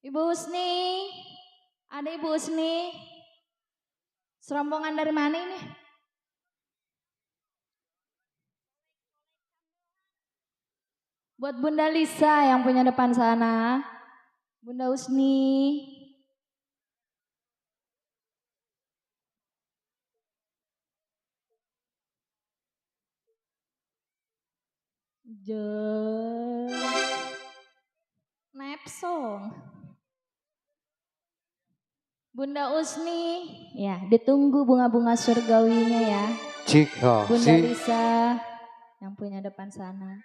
Ibu Husni, ada Ibu Husni. Serombongan dari mana ini? Buat Bunda Lisa yang punya depan sana. Bunda Husni. Nepsong. Bunda Husni, ya ditunggu bunga-bunga surgawinya ya. Jika Bunda Lisa yang punya depan sana.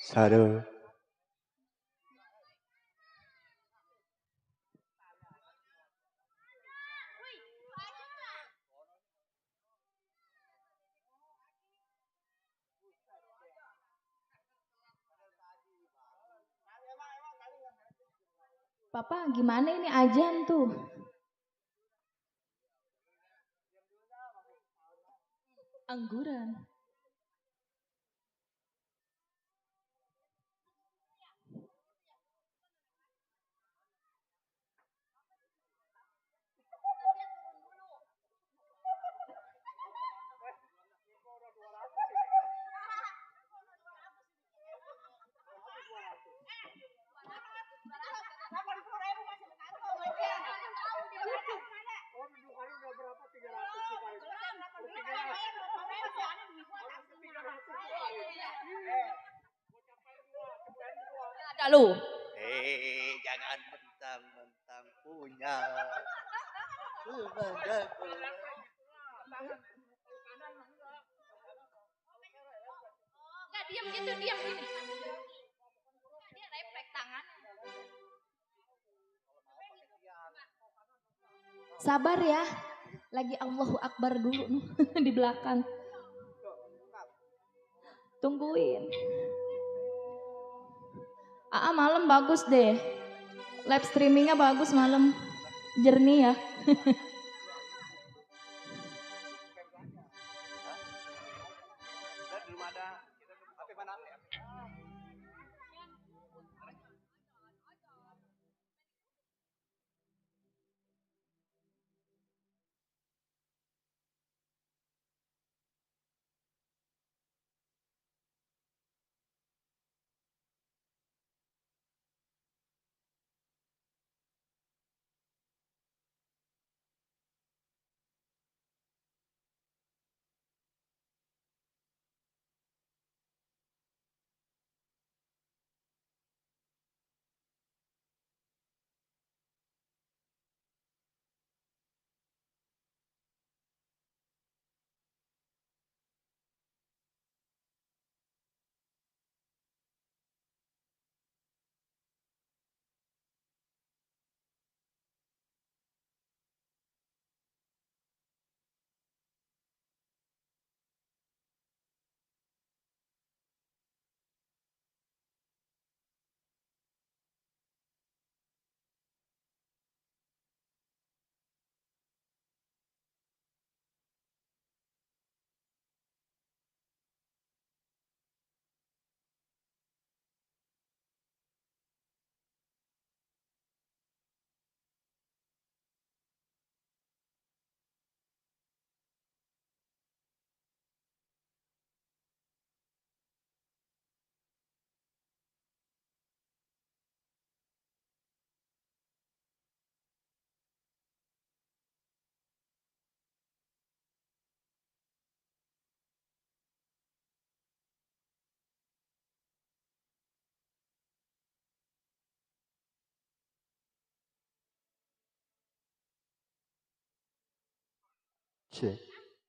Sadu. Papa gimana ini ajan tuh? Angguran. Ada lu. Jangan mentang-mentang punya. Enggak diam gitu, diam gini. Dia refleks tangan. Sabar ya. Lagi Allahu Akbar dulu di belakang. Tungguin. Malam bagus deh. Live streamingnya bagus malam. Jernih ya.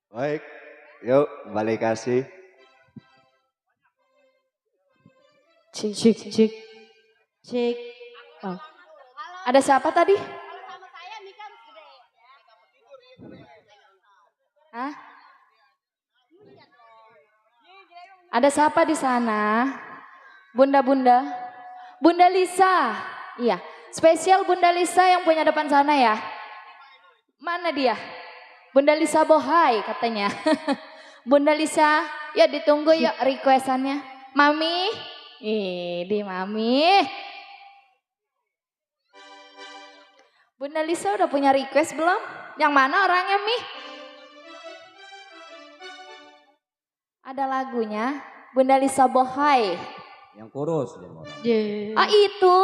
Baik, yuk balik kasih. Cik. Oh. Ada siapa tadi? Hah? Ada siapa di sana? Bunda-bunda? Bunda Lisa. Iya, spesial Bunda Lisa yang punya depan sana ya. Mana dia? Bunda Lisa bohai katanya. Bunda Lisa, ya ditunggu yuk requestannya. Mami, Di Mami. Bunda Lisa udah punya request belum? Yang mana orangnya, Mi? Ada lagunya, Bunda Lisa Bohai. Yang kurus dia mau. Ah itu,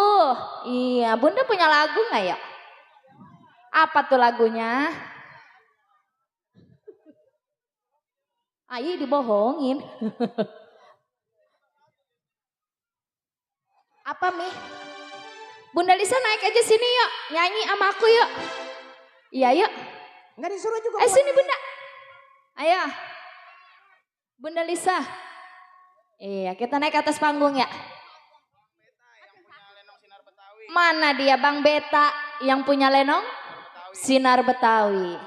iya. Bunda punya lagu nggak ya? Apa tuh lagunya? Ayi dibohongin. Apa Mi? Bunda Lisa naik aja sini yuk, nyanyi sama aku yuk. Iya yuk. Enggak disuruh juga. Sini Bunda. Ayo. Bunda Lisa. Iya, kita naik ke atas panggung ya. Mana dia Bang Beta yang punya lenong? Sinar Betawi.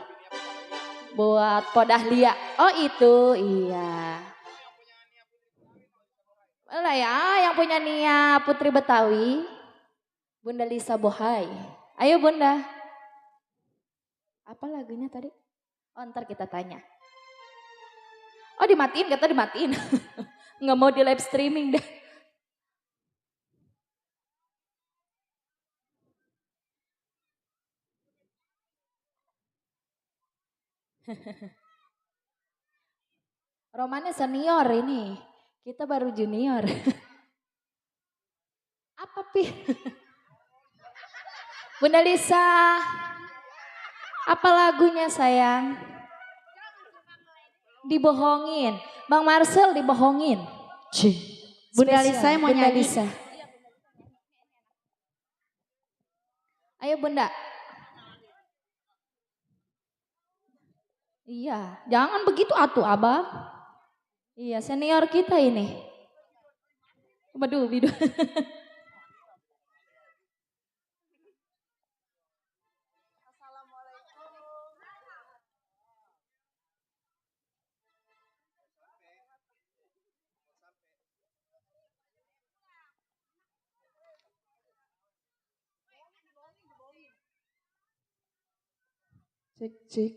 Buat Podahlia. Oh itu, iya. Lah ya, yang punya Nia Putri Betawi. Bunda Lisa Bohai. Ayo Bunda. Apa lagunya tadi? Oh ntar kita tanya. Oh dimatiin, kata dimatiin. Nggak mau di live streaming deh. Romannya senior ini. Kita baru junior. Apa Pi? Bunda Lisa. Apa lagunya sayang? Dibohongin. Bang Marcel dibohongin. Bunda Lisa yang mau Bunda nyanyi. Lisa. Ayo Bunda. Iya, jangan begitu atuh Abang. Iya, senior kita ini. Waduh, bidu. Cek cek.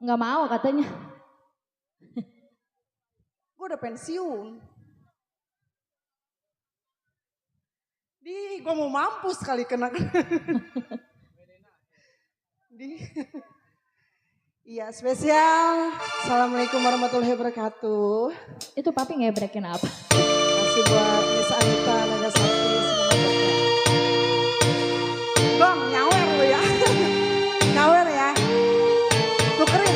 Nggak mau katanya. Gue udah pensiun. Gue mau mampus kali kena. Iya spesial. Assalamualaikum warahmatullahi wabarakatuh. Itu papi ngebrekin apa? Masih buat Miss Anita Nagasaki. Semoga berkah. Gong nyawer lu ya. Nyawer ya. Tukerin.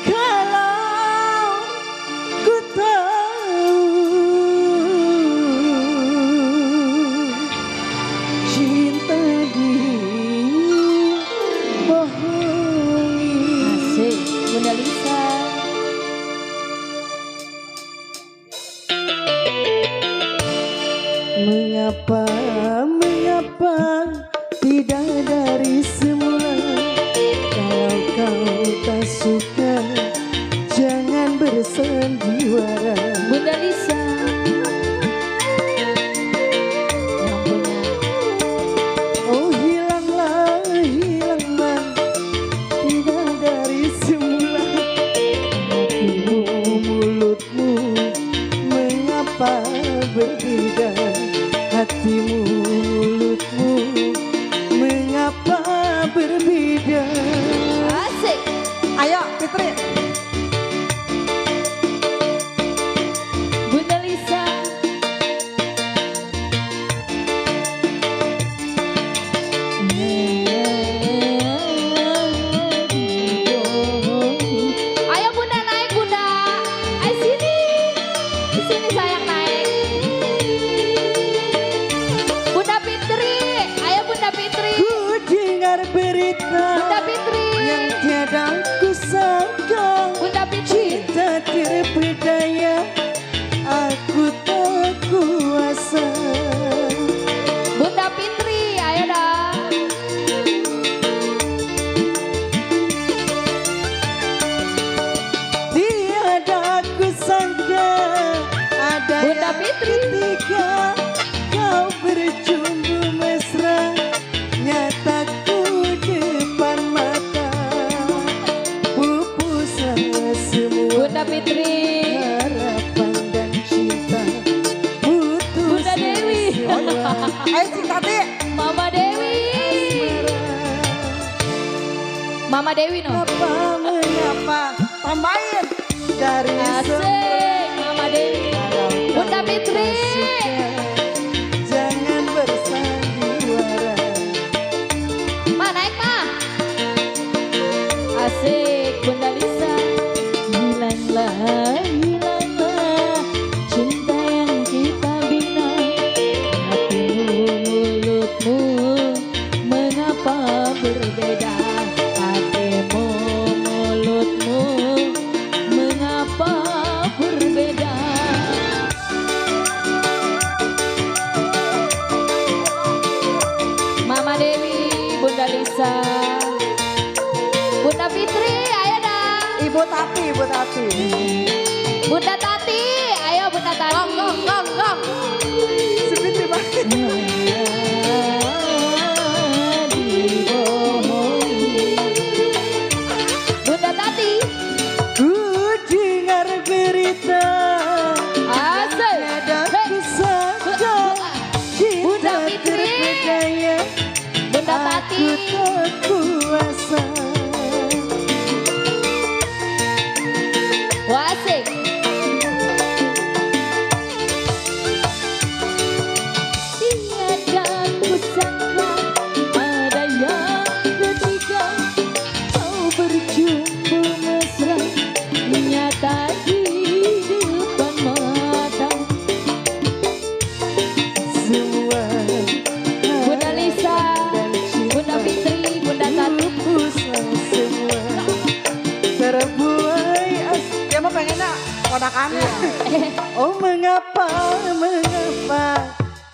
Kalau ku tahu cinta dibohongi. Asik, Bunda Lisa. Mama Dewi no. Apa mengapa tambahin dari Asik, Mama Dewi. Bunda Fitri. Jangan bersandiwara. Ma naik ma. Asik, Bunda Lisa. Hilanglah, hilanglah cinta yang kita bina. Hatimu, mulutmu, mengapa berbeda? Hatimu, mulutmu, mengapa berbeda? Mama Dewi, Bunda Lisa. Bunda Fitri, ayo dah. Ibu Tati, Ibu Tati. Bunda Tati, ayo Bunda Tati. Gong. Seperti banget. Bunda Tati. Ku dengar berita. Asik. Dadaku sadar Bunda cinta Fitri. terpedaya. Bunda Tati. Aku tak kuasa. Wah, asik. Tiada kusangka ada yang ketiga. Kau berjumpa mesra nyata di depan mata. Semua Bunda Lisa, dan cinta Bunda Fitri, Bunda Tati. pusat semua terbuai dia mah pengennya kodakannya. Oh mengapa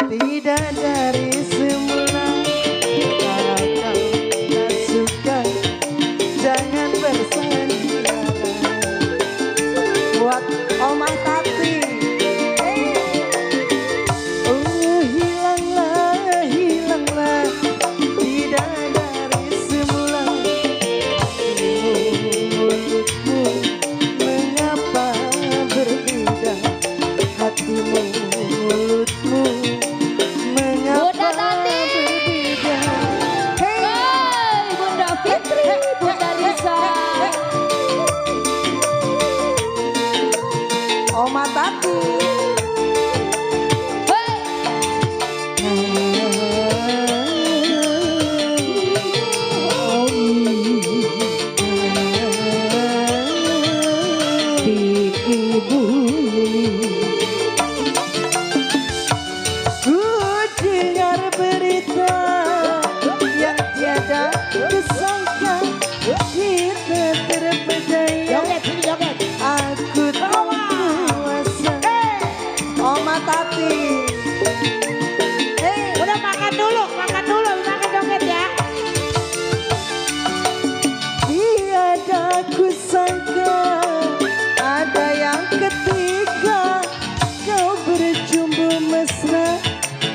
tidak dari semula. Kalau kau tak suka jangan bersandiwara. Buat Omah Tati. Oh hilanglah tidak dari semula. Mulutmu mengapa berbeda. Hatimu, mulutmu mengapa Bunda Tati. berbeda. Hey. Hai, Bunda Fitri, Bunda Lisa. Oma Tati. Hei. Ku dengar berita yang tiada kusangka kita terpedaya. Aku tak kuasa. Oma Tati. Udah makan dulu joget ya. Tiada kusangka ada yang ketiga. Kau berjumpa mesra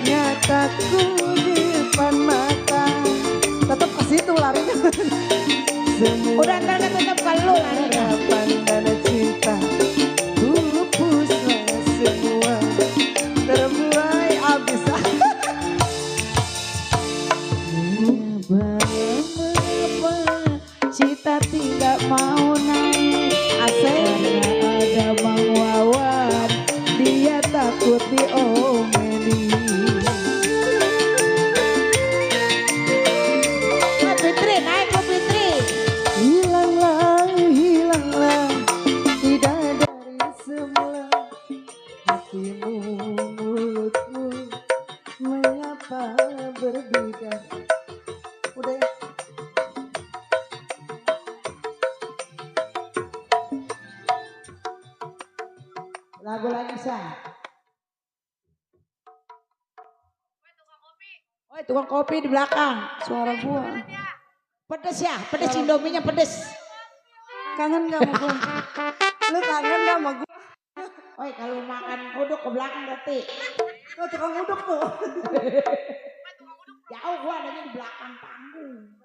nyataku depan mata. Tetap ke situ larinya. Semua Udah ntar tetap kalau lari. harapan dan cinta pupuslah semua terbuai abis. Mengapa Cita tidak mau naik karena ada Bang Wawan, dia takut diomeli. Mbak Fitri, naik Mbak Fitri. Hilanglah tidak dari semula. Hatimu, mulutmu mengapa berbeda. Udah ya. Lagu lagi Sah. Oh, tukang kopi di belakang. Suara gua. Pedes ya, pedes Indominya pedes. Kangen gak sama gua? Lu kangen gak sama gua? Oh, kalau makan uduk ke belakang berarti. Tuh tukang uduk tuh. Jauh gua adanya di belakang panggung.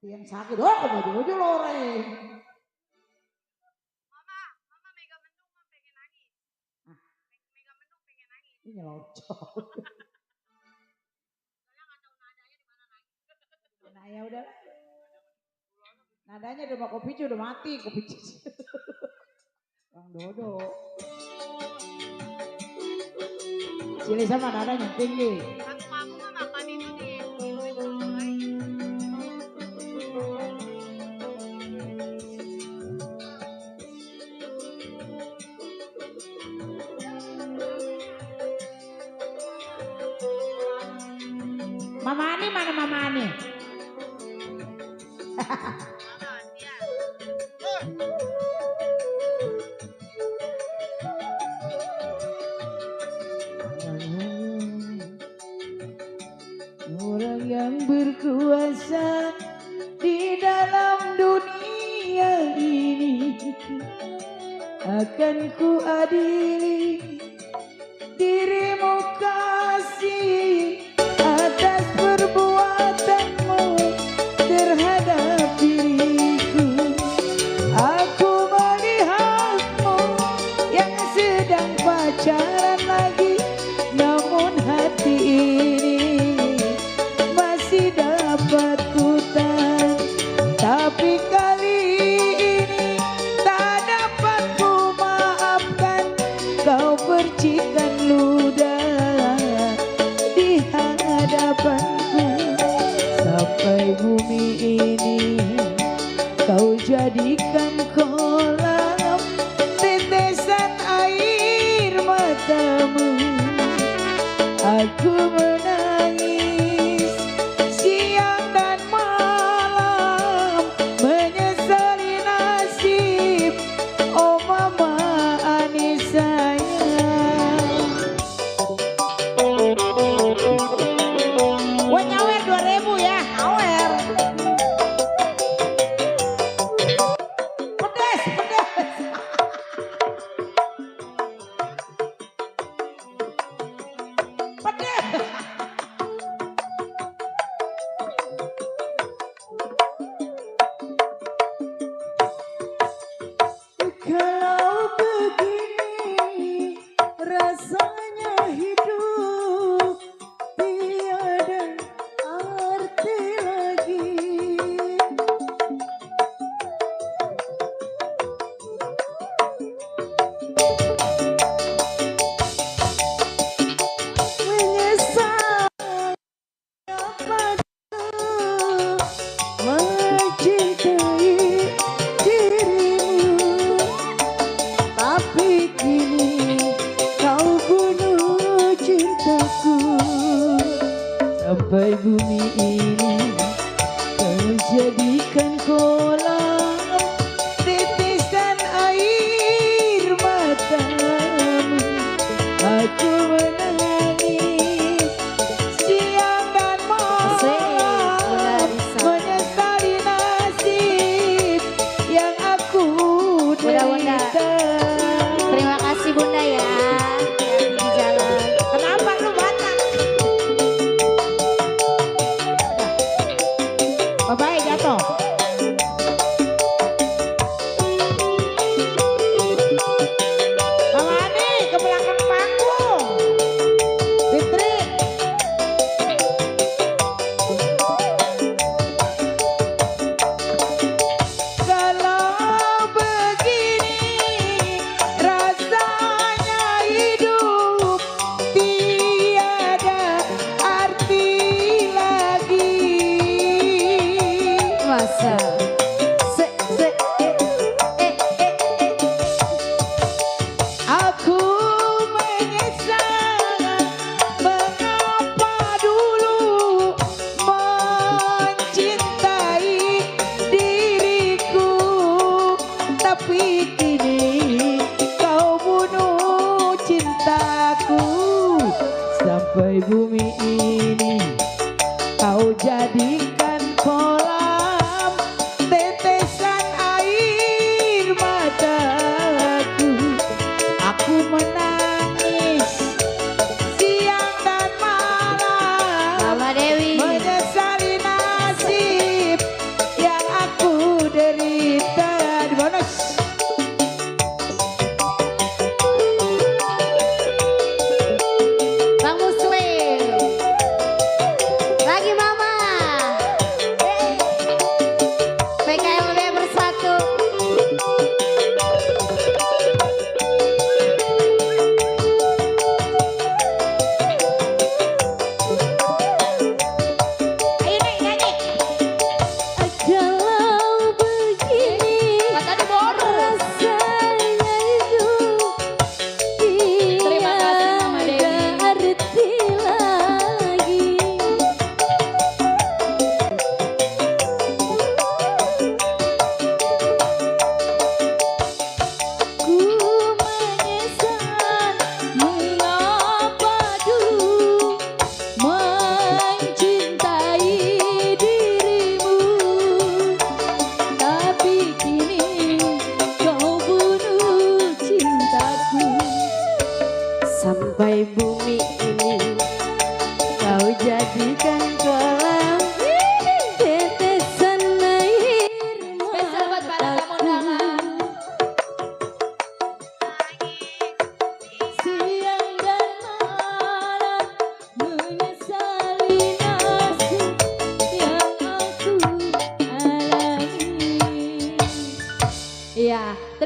Yang sakit, oh kok baju-baju loreng. Mama mega mendung mah pengen nangis. Mega mendung pengen nangis. Ini locok. Soalnya nggak tahu nadanya di mana nangis. Nah ya udah. Nadanya udah kopi udah mati kopi. Bang Dodo. Cili sama nadanya tinggi. Aku mah makan itu di lagi. Mama Ani mana Mama Ani? Orang yang berkuasa di dalam dunia ini akan ku adili dirimu kasih atas perbuatanmu terhadap diriku. Aku melihatmu yang sedang pacaran lagi, namun hati ini masih dapat ku tahan. Tapi kali ini tak dapat ku maafkan, kau percikan ludah di hadapanku. Sampai bumi ini kau jadikan kolam tetesan air matamu. Aku menangis siang dan malam, menyesali nasib. Oh Mama Ani sayang. Wah nyawer 2.000 ya, nyawer. Pedes, pedes. Pedes. Kalau begini rasanya hidup tiada arti lagi. Menyesal padamu, mencintai dirimu, tapi kini kau bunuh cintaku. Sampai bumi ini kau jadikan kolam tetesan air matamu. Aku menangis siang dan malam, menyesali nasib yang aku Bunda. derita. Terima kasih Bunda ya. Di jalan. Kenapa lu batak? Bye-bye jatuh. Mama Ani ke belakang panggung. Fitri. Kalau begini rasanya hidup tiada arti lagi. Masa. Aku menyesal mengapa dulu mencintai diriku, tapi kini kau bunuh cintaku. Sampai bumi ini kau jadikan kolam tetesan air mataku. Aku menangis siang dan malam, Mama Dewi. menyesali nasib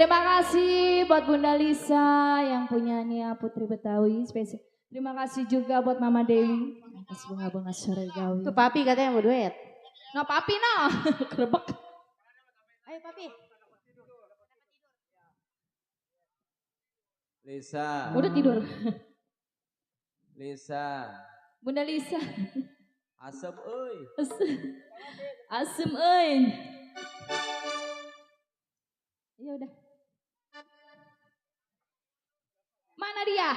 Terima kasih buat Bunda Lisa yang punya Nia Putri Betawi spesial. Terima kasih juga buat Mama Dewi atas bunga-bunga surgawi. Tuh papi katanya mau duet. No papi no, kerebek. Ayo papi. Lisa. Udah tidur. Lisa. Bunda Lisa. Asem euy. Asem euy. Ya udah. Mana dia?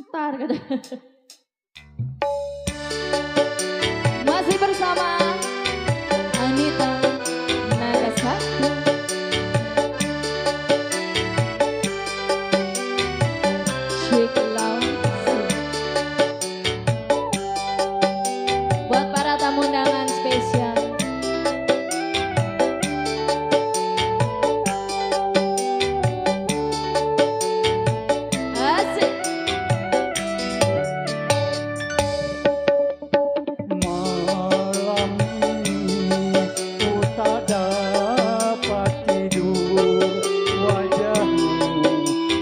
Ntar kata. Masih bersama Anita Nagasaki. Shake loud. Buat para tamu undangan spesial. Asik. Malam ini ku tak dapat tidur, wajahmu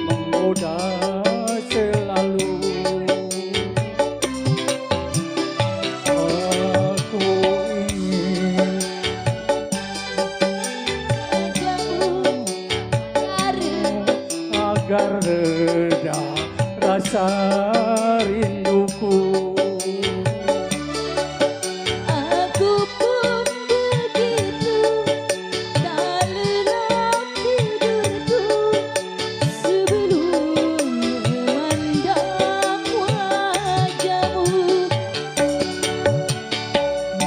menggoda selalu. Aku ingin agar reda rasa rinduku. Aku pun begitu, tak lelap tidurku sebelum memandang wajahmu.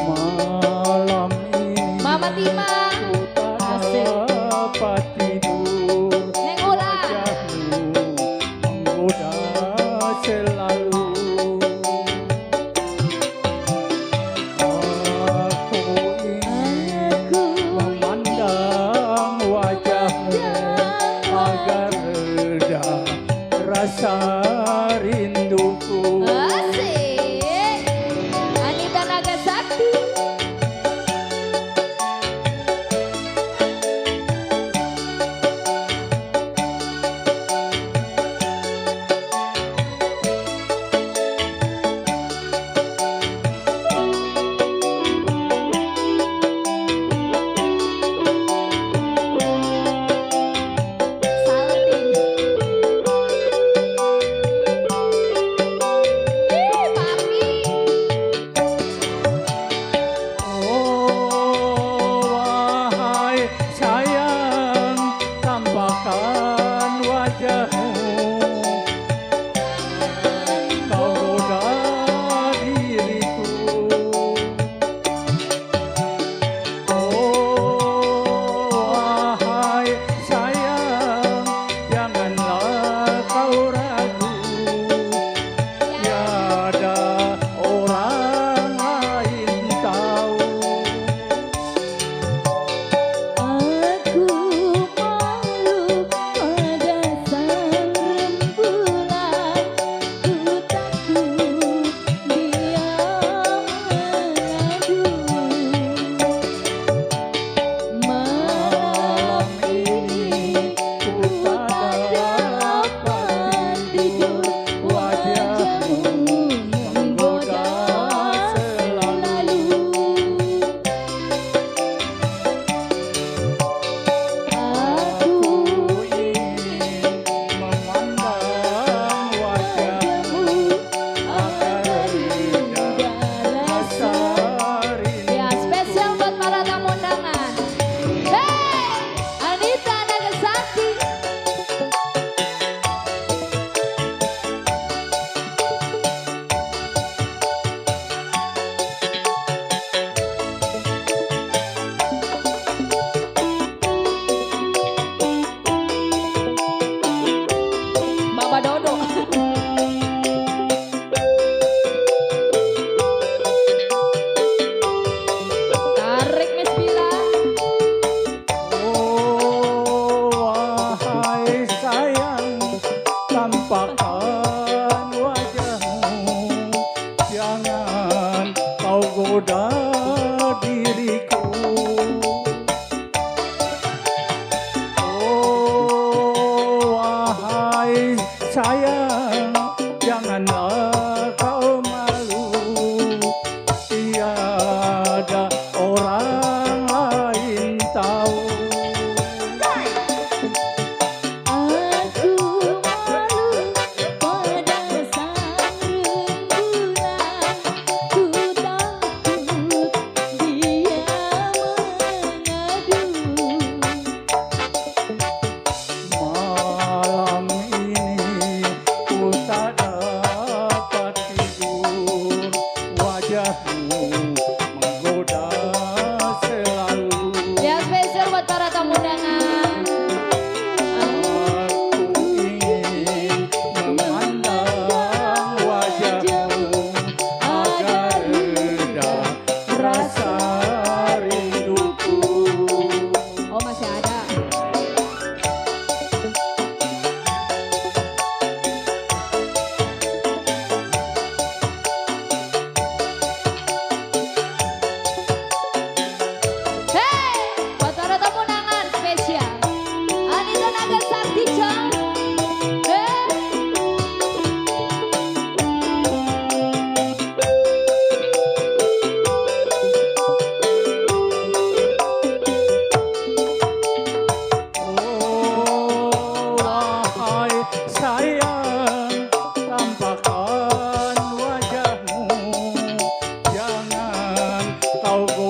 Malam ini Mama Tima, ku tak asik. dapat tidur, Neng Ula, wajahmu menggoda selalu. Aku ingin aku memandang wajahmu agar reda rasa rinduku. asik. Anita Nagasaki.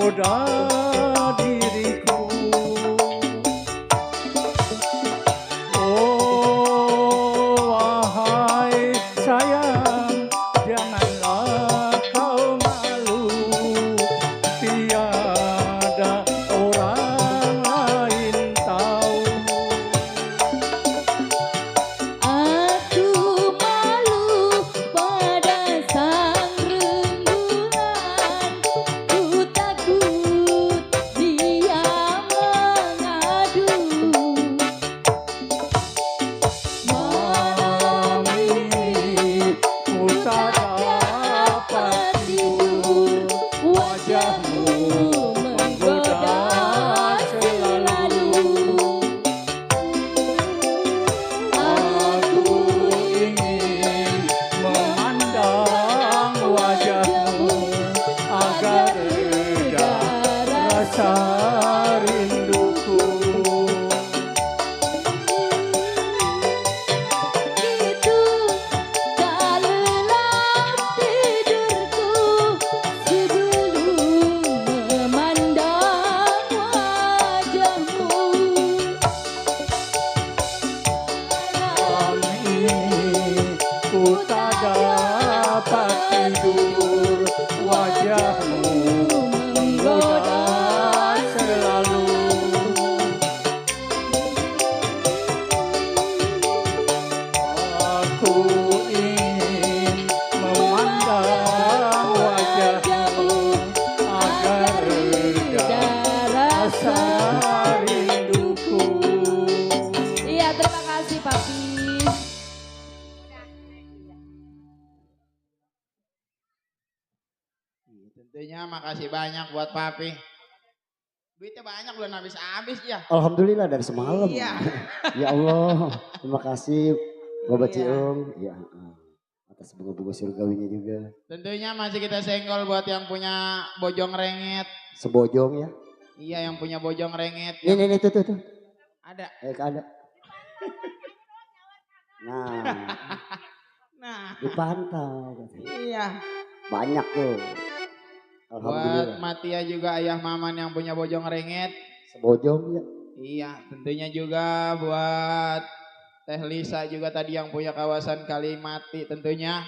menggoda diriku. Oh wahai sayang, janganlah kau malu, tiada orang lain tahu. Aku malu pada sang rembulan, ku takut dia mengadu. Malam ini ku tak dapat tidur, wajahmu menggoda selalu. Aku ingin memandang wajahmu agar reda rasa rinduku. Itu tak lelap tidurku sebelum memandang wajahmu. Malam ini ku tak dapat tidur, wajahmu menggoda selalu. Aku ingin memandang wajahmu agar reda rasa rinduku. Iya, terima kasih Papi. Tentunya makasih banyak buat Papi. Duitnya banyak belum habis-habis ya. Alhamdulillah dari semalam. Iya. Ya Allah, terima kasih Bapak Iya. Cium. Ya, atas bunga-bunga surgawinya juga. Tentunya masih kita senggol buat yang punya bojong rengit. Sebojong ya. Iya, yang punya bojong rengit. Ini tuh. Ada. Ada. Nah, Nah, dipantau. iya. Banyak tuh. Buat Alhamdulillah. Matia juga ayah Maman yang punya bojong rengit. Sebojong ya. Iya, tentunya juga buat Teh Lisa juga tadi yang punya kawasan Kalimati tentunya.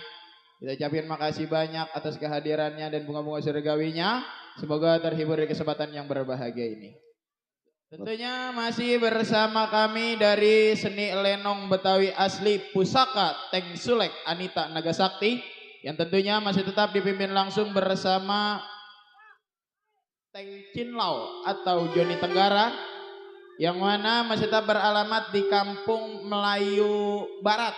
Kita ucapin makasih banyak atas kehadirannya dan bunga-bunga surgawinya. Semoga terhibur di kesempatan yang berbahagia ini. Tentunya masih bersama kami dari Seni Lenong Betawi Asli Pusaka Teng Sulek Anita Nagasakti. Yang tentunya masih tetap dipimpin langsung bersama Teng Cinlau atau Joni Tenggara. Yang mana masih tetap beralamat di Kampung Melayu Barat,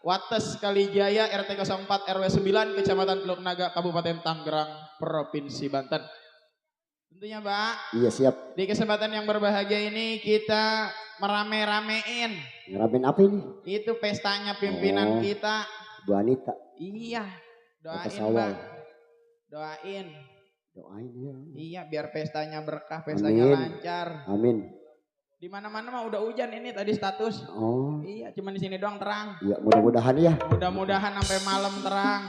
Wates Kalijaya, RT 04 RW 9, Kecamatan Teluk Naga, Kabupaten Tangerang, Provinsi Banten. Tentunya Mbak, Iya siap. di kesempatan yang berbahagia ini kita merame-ramein. Ngeramein apa ini? Itu pestanya pimpinan Oh. kita. Bu Anita. Iya, doain Atas awal. Mbak. Doain. Doain ya. Iya, biar pestanya berkah, pestanya Amin. lancar. Amin. Di mana-mana mah udah hujan ini tadi status. Oh, Iya, cuma di sini doang terang. ya mudah-mudahan ya. Mudah-mudahan sampai malam terang.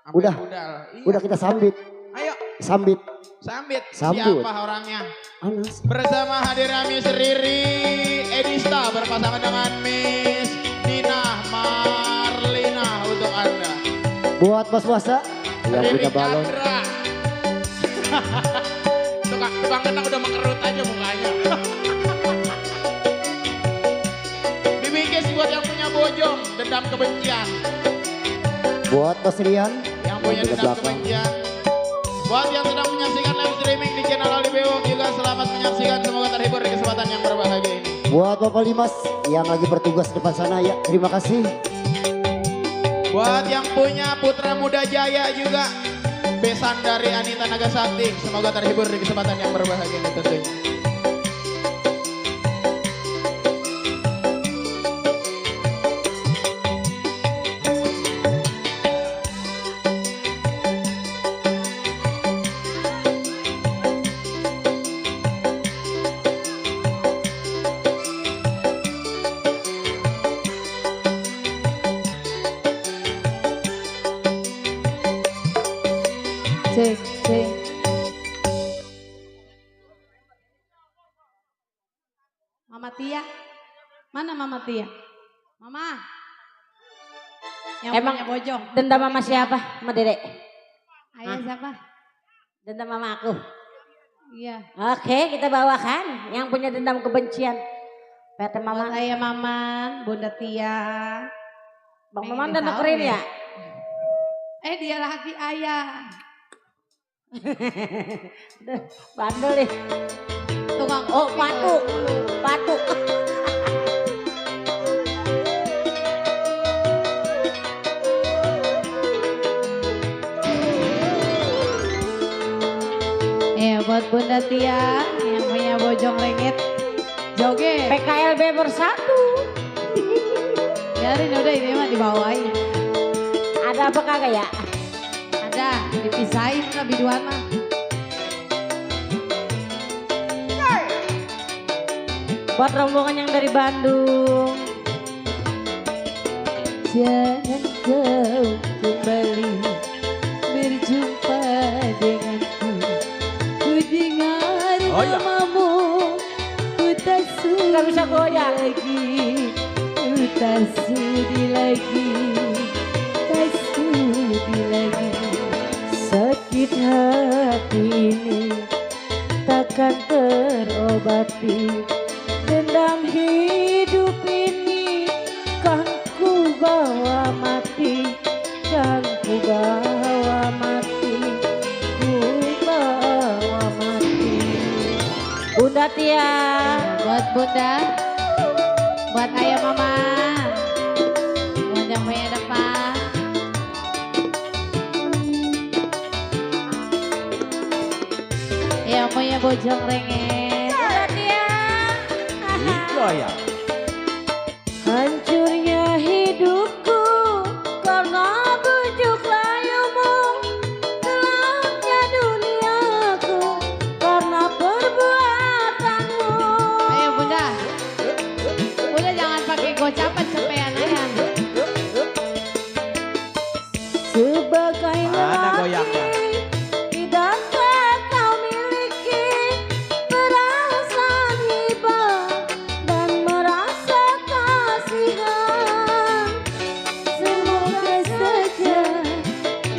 Sampai Udah. budal. Iya. Udah kita sambit. Ayo, Sambit. sambit. Sambut. Siapa orangnya? Anas. Bersama hadir Miss Riri Edista berpasangan dengan Miss Nina Marlina untuk Anda. Buat Mas Wasa yang Riri punya balon. Chandra. Tukang kenang udah mengerut aja mukanya. Bibikis buat yang punya bojong, dendam kebencian. Buat Mas Rian Yang punya dendam belakang. kebencian. Buat yang sedang menyaksikan live streaming di channel Ali Bewok juga selamat menyaksikan. Semoga terhibur di kesempatan yang berbahagia ini. Buat Bapak Limas yang lagi bertugas depan sana ya, terima kasih. Buat yang punya Putra Muda Jaya juga, besan dari Anita Nagasakti. Semoga terhibur di kesempatan yang berbahagia ini tentunya. Cek, cek. Mama Tia. Mana Mama Tia? Mama. Yang Emang punya bojong. dendam sama siapa? Sama Dede? Ayah siapa? Dendam sama aku. Iya. Oke, kita bawakan yang punya dendam kebencian. PT Buat Mama. Ayah Maman, Bunda Tia. Bang Pengen Maman udah tahu nukerin ya? ya? Dia lagi ayah. Bandel nih. Tukang Oh, kopi patu. dulu. Patu. Buat Bunda Tia yang punya bojong ringgit. Joget. PKLB bersatu. Biarin udah ini mah dibawain. Ada apa kagak ya? Ada, dipisahin lah biduan mah. Buat rombongan yang dari Bandung. Jangan kau kembali berjumpa denganku. Ku dengar namamu, ku tak sudi Nggak bisa goyang. lagi, ku tak sudi lagi, tak sudi lagi. Sakit hati ini takkan terobati. Dendam hidup ini kan ku bawa mati, kan ku bawa mati, ku bawa mati. Bunda Tia. Buat Bunda, buat Ayah Mama, buat yang punya depan. Yang punya bojong ringgit. Bunda Tia. Goyang. Hancurnya hidupku karena bujuk layumu. Gelapnya duniaku karena perbuatanmu. Ayo Bunda, Bunda jangan pakai gocapan cepean ayah. Sebagai Mana goyangnya? lelaki tidakkah kau miliki perasaan hibah dan merasa kasihan. Semoga saja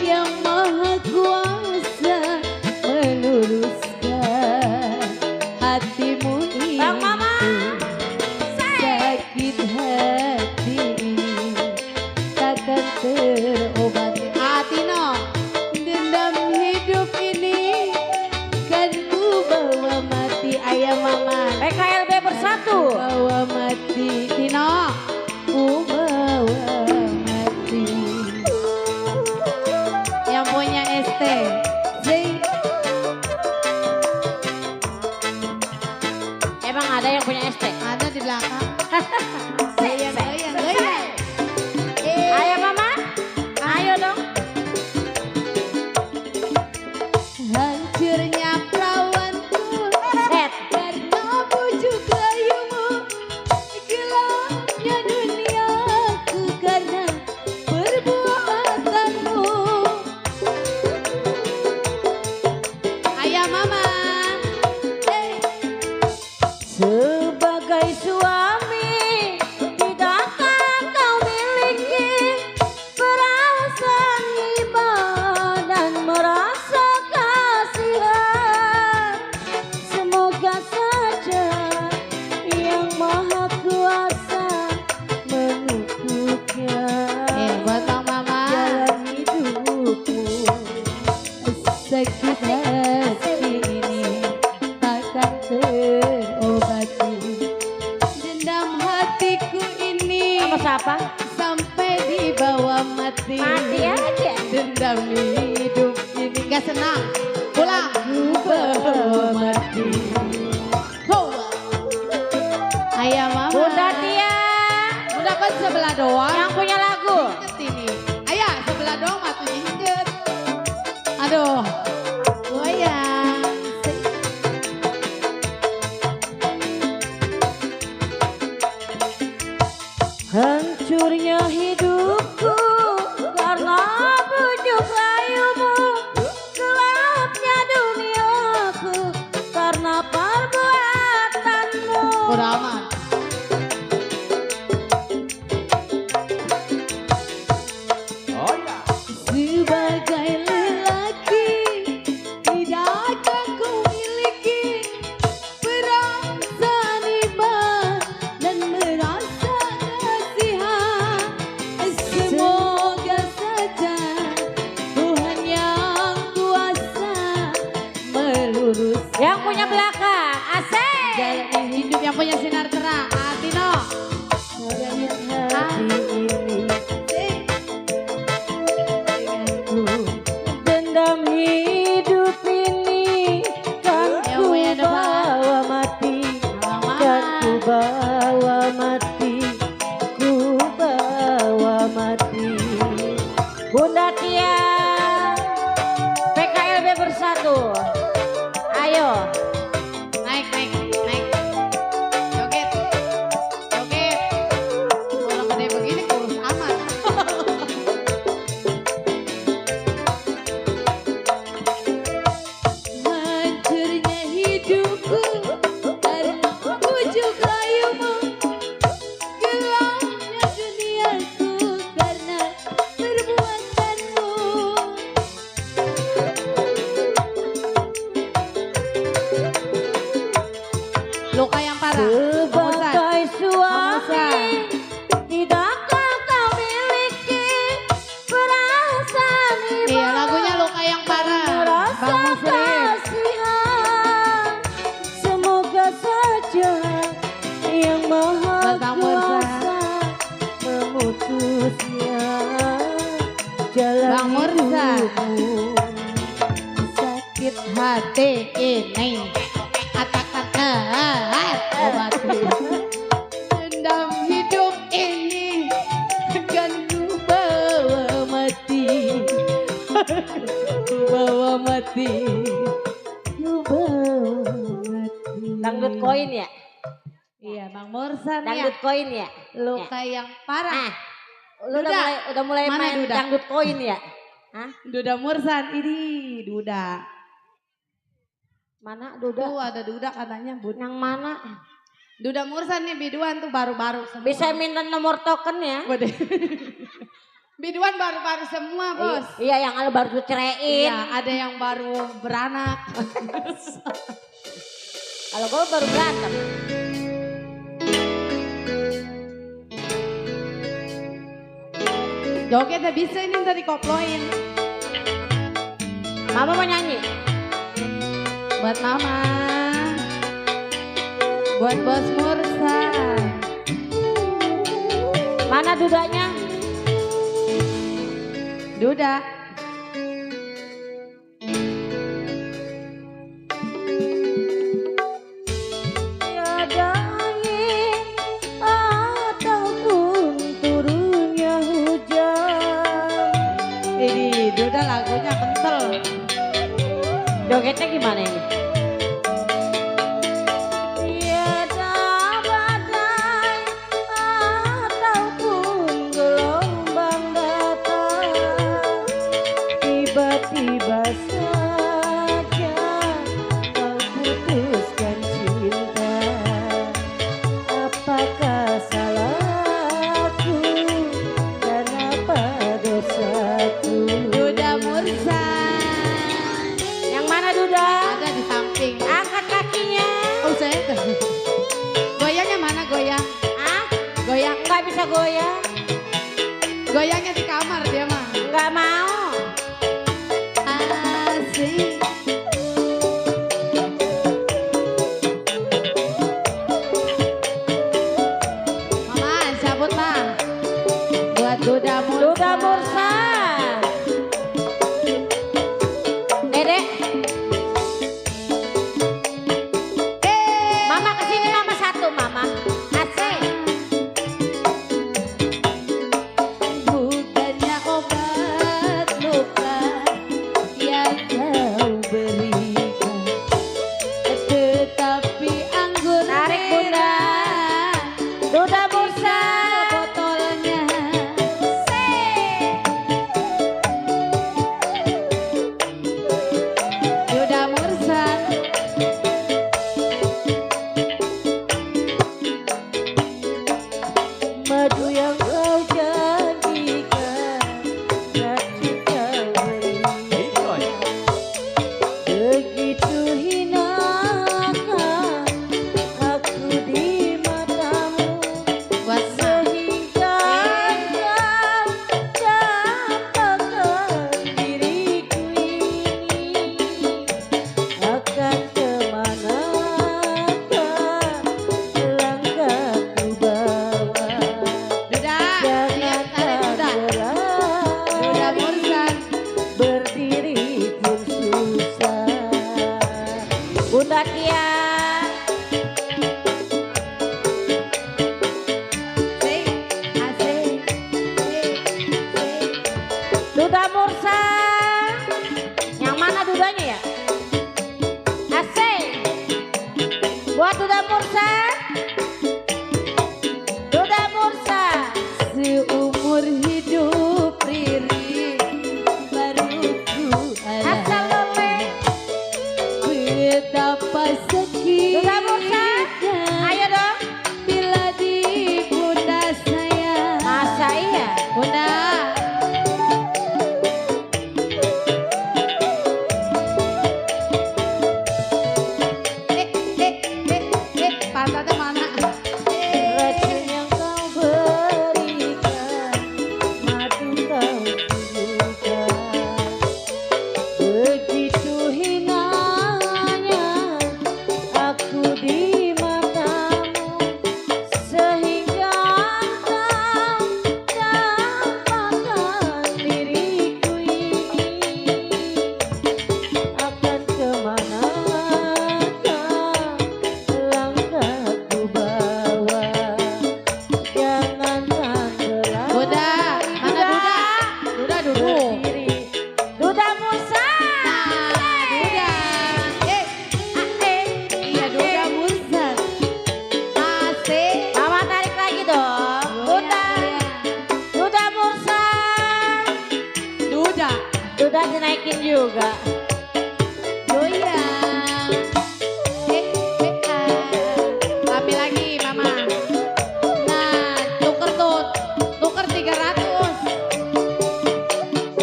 yang maha kuasa meluruskan hatimu ini. Bang Mama. Sakit hati ini takkan terobati. Atino, Dendam hidup ini kan ku bawa mati. Ayah Mama, PKLB bersatu. bawa mati, Tino, ku bawa mati. yang punya ST. Zing. Emang ada yang punya ST? Ada di belakang. Goyang, goyang, goyang. Ayo Mama. Ayo dong. Hancurnya perawanku Set. karena bujuk layumu. Gelapnya duniaku karena perbuatanmu. Ayah Mama. Sebagai suami tidakkah kau miliki perasaan hibah dan merasa kasihan. Semoga saja yang maha kuasa menentukan Buat Bang Mama. Jalan hidupku. Sakit hati ini takkan terobati. Dendam hatiku ini Sama siapa? sampai dibawa mati. Mati aja. Dendam hidup ini Gak senang. Pulang. ku bawa mati. Ayah Mama. Bunda Tia. Bunda kan sebelah doang. Yang punya lagu. Injet ini. Ayah sebelah doang matu injet. Aduh. Goyang. Hancurnya hidupku karena bujuk layumu. Gelapnya duniaku karena perbuatanmu. Udah aman. lurus. Yang punya belakang, asik. Jalan hidup yang punya sinar terang. Atino. Dendam hidup ini kan Yang ku punya depan. bawa mati, kan ku bawa mati, ku bawa mati. Bunda Tia, PKLB bersatu. Ayo. Naik. Joget. Kalau gede begini kurus amat. Hancurnya hidupku karena bujuk rayumu. Gelapnya duniaku karena perbuatanmu. Luka yang parah. Sebagai suami, Pamusan. tidakkah kau miliki perasaan Iya, lagunya luka yang parah. rasa Bang Muslim. kasihan? Semoga saja yang maha Buat Bang Mursa. kuasa memutusnya jalan Bang Mursa. hidupmu. Sakit hati ini kata-kata obati. Dendam hidup ini kan ku bawa mati. Ku bawa mati. Ku bawa mati. Dangdut koin ya? Iya, Bang Mursan ya. Dangdut koin ya? Luka yang parah. Ah, lu udah mulai Mana main Duda? dangdut koin ya? Hah? Duda Mursan ini Duda. Mana Tuh Duda? ada Duda katanya. Yang mana? Duda Mursan nih biduan tuh baru-baru semua. Bisa minta nomor token ya? Waduh. Biduan baru-baru semua bos. Iya, yang baru diceraiin. Iya, ada yang baru beranak. Kalau gue baru berantem. Jogetnya bisa ini tadi koploin. Mama mau nyanyi? Buat mama. Buat bos Mursan. Mana dudanya? Duda. Tiada angin ataupun turunnya hujan. Ini Duda lagunya kental. Jogetnya gimana ini? Tiada badai ataupun gelombang datang, tiba-tiba saja kau putuskan cinta. Apakah salahku dan apa dosaku? Duda Mursan. Yang mana Duda? Ada di samping. Angkat kakinya. Oh saya goyangnya mana goyang? Ah, Goyang. nggak bisa goyang. Goyangnya di kamar dia mah. Nggak mau. Asik. Bunda Tia. Duda Mursa. Yang mana dudanya ya? Asik. Buat Duda Mursa. Duda Mursa. Seumur hidup Riri baru ku Asal lole. betapa sakit Duda Mursa. Ayo dong. bila di bunda saya. Masa iya? Bunda. Pantatnya mana? Racun yang kau berikan, madu kau suguhkan. Begitu hinanya aku di matamu, sehingga kau dapatkan diriku ini. Akan kemana langkahku bawa, jangankan Bunda, mana Duda? Duda duduk. berdiri. Duda Musa. Duda. Iya Duda Musa. Asik. Mama tarik lagi dong. Duda. Duda Musa. Duda. Duda dinaikin juga. Goyang. Ambil lagi mama. Nah, tuker tuh. Tuker 300.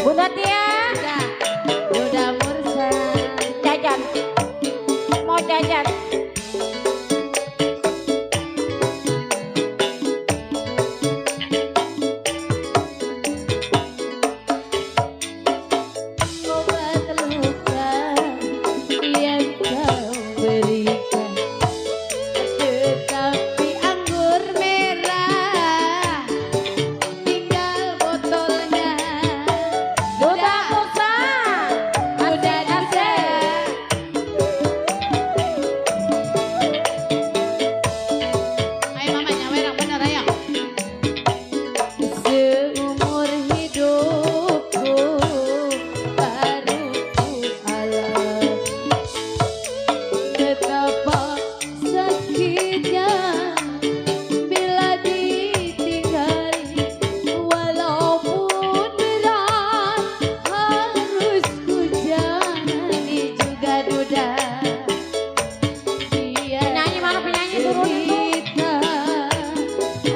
Bunda Tia. Duda. Duda Mursa. Jajan. Mau jajan. Obat luka yang kau berikan, tetapi anggur merah tinggal botolnya. Duda Musa. Duda Musa. Ayo mama nyawer yang bener ayo. Seumur hidupku baru ku alam betapa sakitnya bila ditinggali, walaupun berat harus ku jalani juga Duda. Penyanyi mana penyanyi turunin tuh.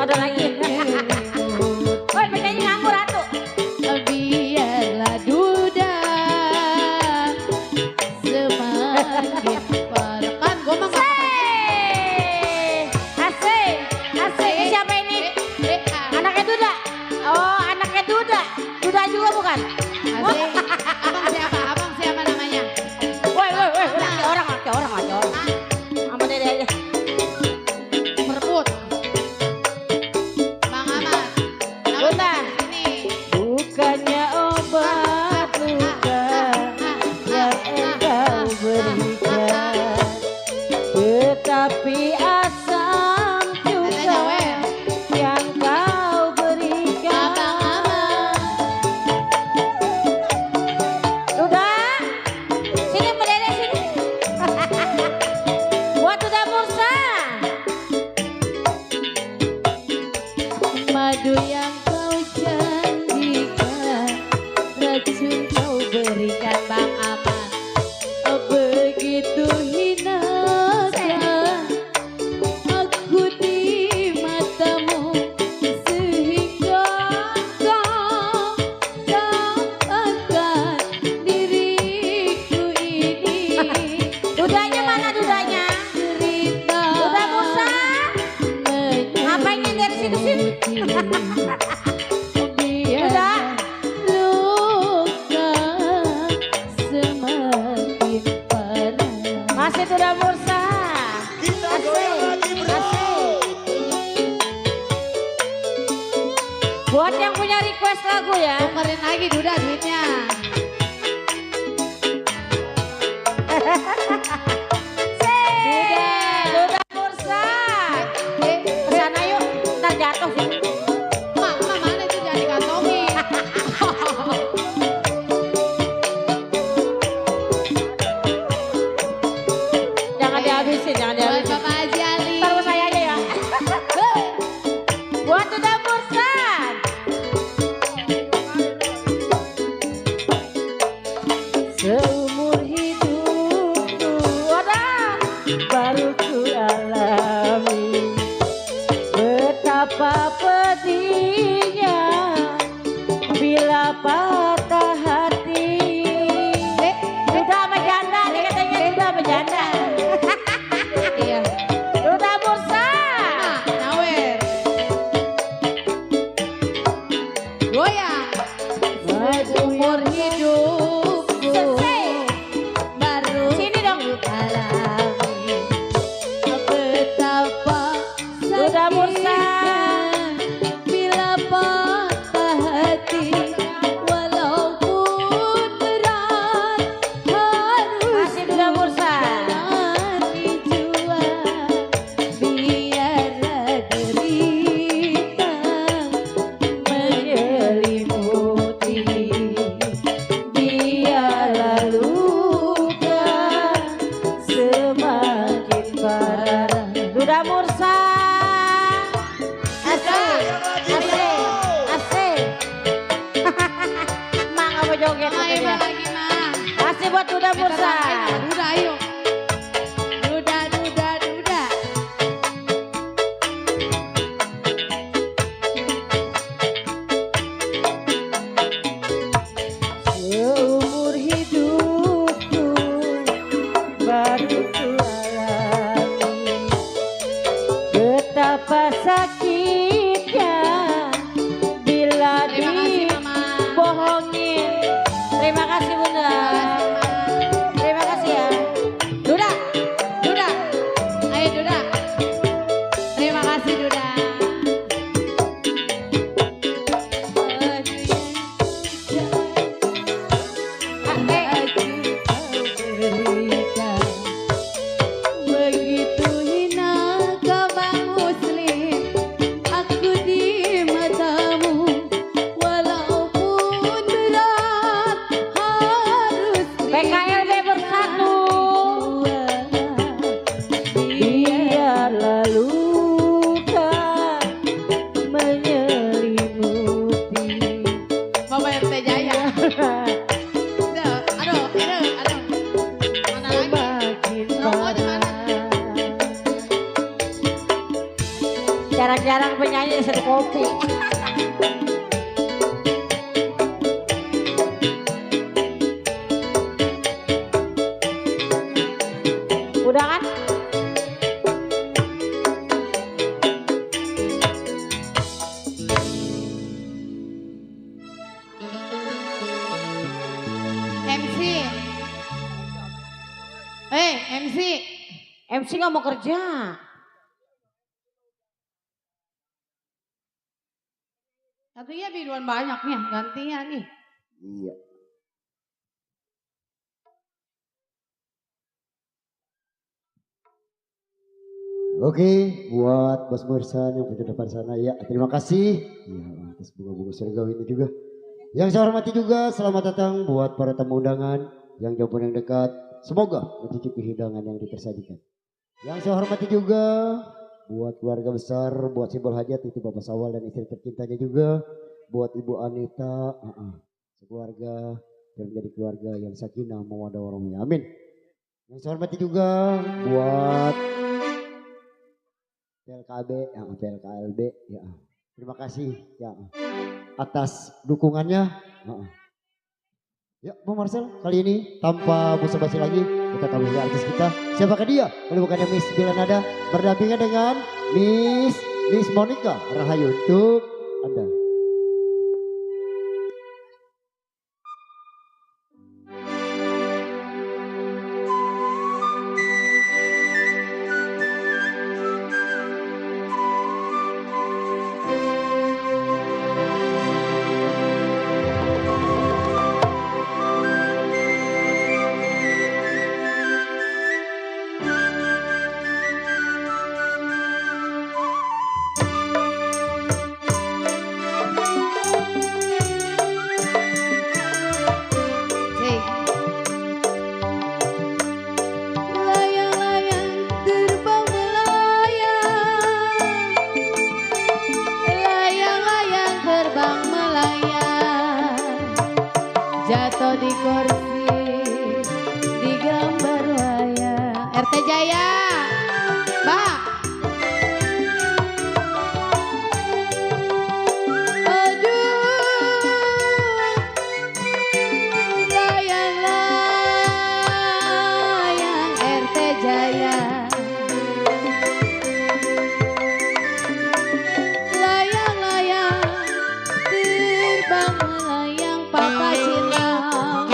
Ada lagi. Woi penyanyi nganggur atu. Biarlah Duda semakin parah. Kan gue mah nggak Asik. Asik. Ini siapa ini? Anaknya Duda. Oh anaknya Duda. Duda juga bukan? Asik. Abang siapa? Abang siapa namanya? Woi. Laki orang. Sama dede aja. Merebut. Bang Ahmad. Duda. Ini. Bukannya obat luka yang engkau berikan, tetapi asam juga yang kau berikan. Duda, sini berdiri sini. Buat Duda Mursa. Madu yang kau janjikan, racun kau berikan Bang Ahmad. Begitu hinakah aku di matamu, sehingga kau dapatkan diriku ini. Dudanya mana dudanya? Cerita Duda Mursa. Ngapain yang dari situ-situ? biar luka semakin parah. Masih Duda Mursa. Asik. Buat yang punya request lagu ya. Tukerin lagi Duda duitnya. dihabisin, jangan Buat dihabisin. Bapak Haji Ali. Ntar buat saya aja ya. Buat Duda Mursan. Seumur hidupku, wadah, baru ku alami betapa pedihnya bila patah hati. Duda sama janda, dia katanya Duda sama janda. Iya. Duda Mursan. Nyawer. Goyang. Seumur hidupku Baru sini dong. alami betapa Duda Mursan. sakitnya bila patah hati, walaupun berat harus Masih Duda Mursan. jalani jua, biarlah derita menyelimuti, biarlah luka semakin parah. Duda Mursan. Asik. Asik. Asik. Mak nggak mau joget. Ayo katanya. lagi mah. Kasih buat Duda Mursan. Duda ayo. Duda, duda, duda. Seumur hidupku baru ku alami betapa sakitnya bila Terima kasih Mama. dibohongin. Terima kasih Bunda. Terima kasih ya. Duda, Duda. Ayo Duda. Terima kasih Duda. Begitu hina kamu muslim, aku di matamu, walaupun berat harus PKLB bersatu. Biarlah luka menyelimuti. Bapak RT Jaya. Aduh, aduh, aduh. Mana lagi? Makin Rokok di mana? Jarang-jarang penyanyi seduh kopi. Udah kan? MC. Hei, MC. MC nggak mau kerja. Satunya biduan banyak nih, gantian nih. Iya. Oke, buat Bos Mursan yang punya depan sana ya, terima kasih. Ya, atas bunga-bunga surgawi ini juga. Yang saya hormati juga, selamat datang buat para tamu undangan yang jauh yang dekat. Semoga mencicipi hidangan yang dipersajikan. Yang saya hormati juga buat keluarga besar, buat simbol hajat itu Bapak Sawal dan istri tercintanya juga, buat Ibu Anita, sekeluarga yang menjadi keluarga yang sakinah mawaddah warahmah. Amin. Yang saya hormati juga buat PLKLB ya. Terima kasih ya atas dukungannya. Ya, Bang Marcel, kali ini tanpa basa-basi lagi kita tahu artis kita. Siapakah dia? Kalau bukannya Miss Bilanada berdampingan dengan Miss Monica Rahayu untuk Anda. Mbak. Aduh, layang-layang RT Jaya. Layang-layang terbang melayang papa silang.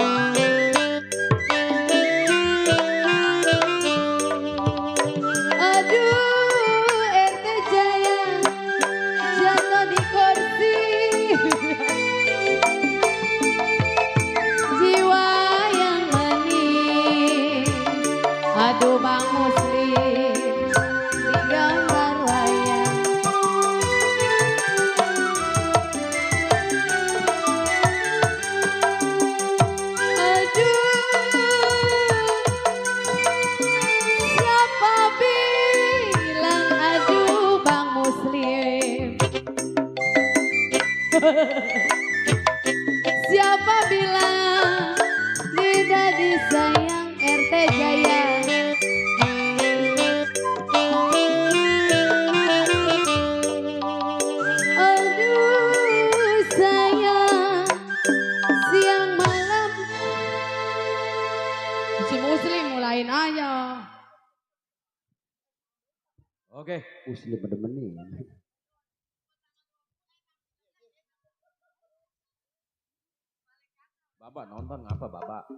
Aduh, RT Jaya jatuh di kursi. Jiwa yang manis. Aduh, Bang Muslim di gambar layang. Aduh, siapa bilang aduh Bang Muslim? Siapa bilang tidak disayang RT Jaya? Aduh sayang, siang malam si Muslim mulain aja. Oke. Muslim pada menit. Bapak nonton apa Bapak?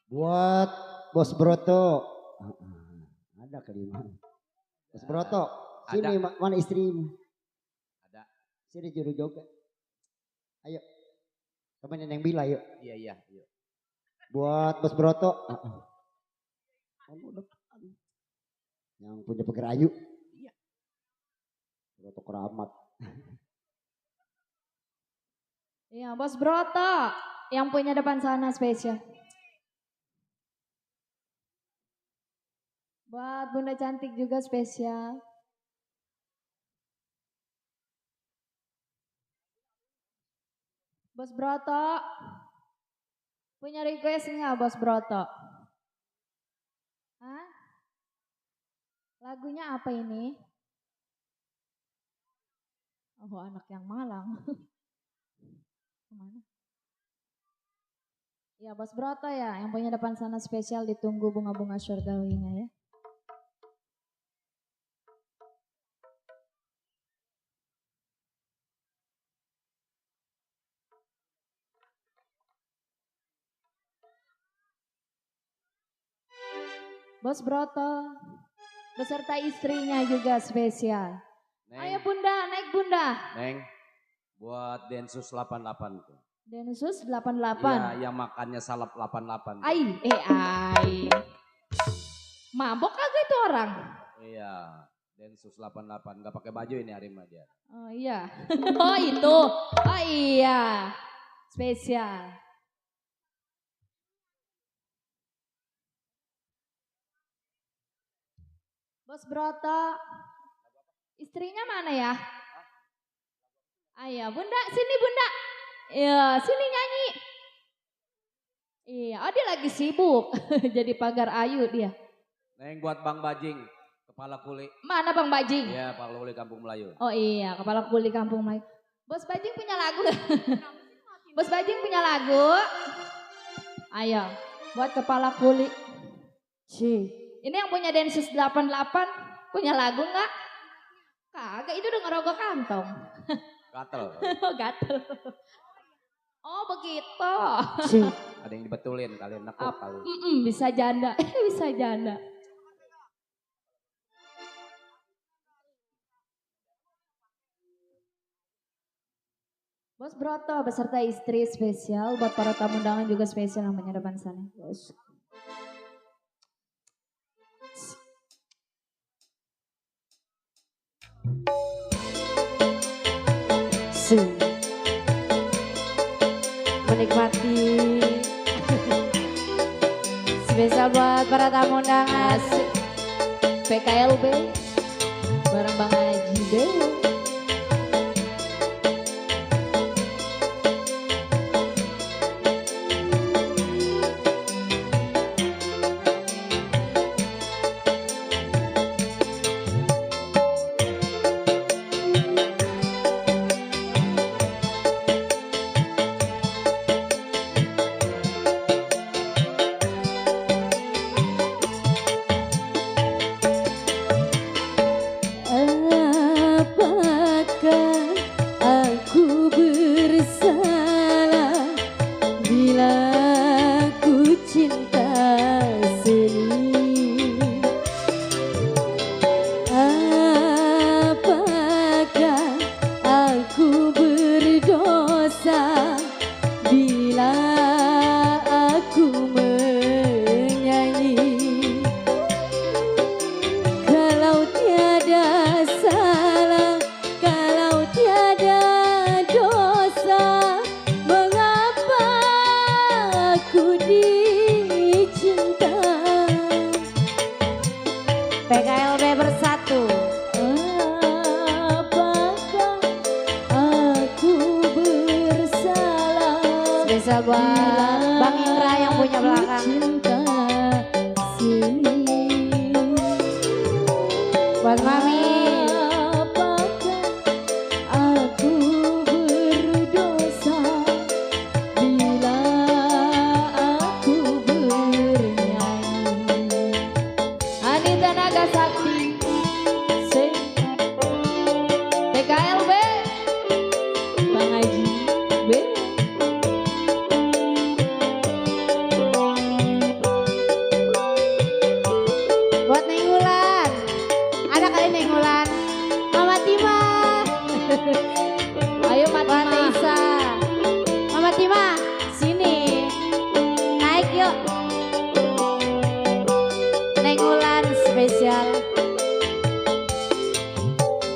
Buat Bos Broto. Ada kali mana? Bos Broto, sini mana istrimu? Ada. Sini jodoh juga. Ayo. Temenin yang bila yuk. Iya. Buat Bos Broto. Yang punya pegerayu. Iya. Broto Keramat. Iya, Bos Broto yang punya depan sana spesial. Buat Bunda cantik juga spesial. Bos Broto, punya request nggak Bos Broto? Hah? Lagunya apa ini? Oh, anak yang Malang. Kemana? Ya, Bos Broto ya, yang punya depan sana spesial, ditunggu bunga-bunga surgawinya ya. Bos Broto beserta istrinya juga spesial. Neng, Ayo Bunda, naik Bunda. Neng, buat Densus 88 tuh. Densus Iya, 88. yang makannya salap 88. Ai. Mabok kagak itu orang? Iya, Densus 88 nggak pakai baju ini Arima dia. Oh iya. Oh itu. Oh iya. Spesial. Bos Broto. Istrinya mana ya? Ayo Bunda, sini Bunda. Iya, sini nyanyi. Iya, oh dia lagi sibuk. Jadi pagar ayu dia. Neng buat Bang Bajing, kepala kuli. Mana Bang Bajing? Iya, kepala kuli Kampung Melayu. Oh iya, kepala kuli Kampung Melayu. Bos Bajing punya lagu gak? Bos Bajing punya lagu? Ayo, buat kepala kuli. Ini yang punya Densus 88 punya lagu nggak? Kagak, itu udah ngerogok kantong. Gatel. Oh gatel. Oh begitu. Ada yang dibetulin kalian nekuk kali. Bisa janda, bisa janda. Bos Broto beserta istri spesial, buat para tamu undangan juga spesial namanya depan sana. Menikmati spesial buat para tamu undangan PKLB bareng Bang Haji Dewo. PKLB bersatu. Apakah aku bersalah? Spesial buat Bang Indra yang punya belakang. Cinta sini. Buat Mami. Apakah aku berdosa bila aku bernyanyi? Anita Nagasakti. PKLB. Bang Haji B. Buat Neng Ulan. Ada kali Neng Ulan. Mama Tima. Ayo Buat Matima. Isa. Mama Tima, sini. Naik yuk. Neng Ulan spesial.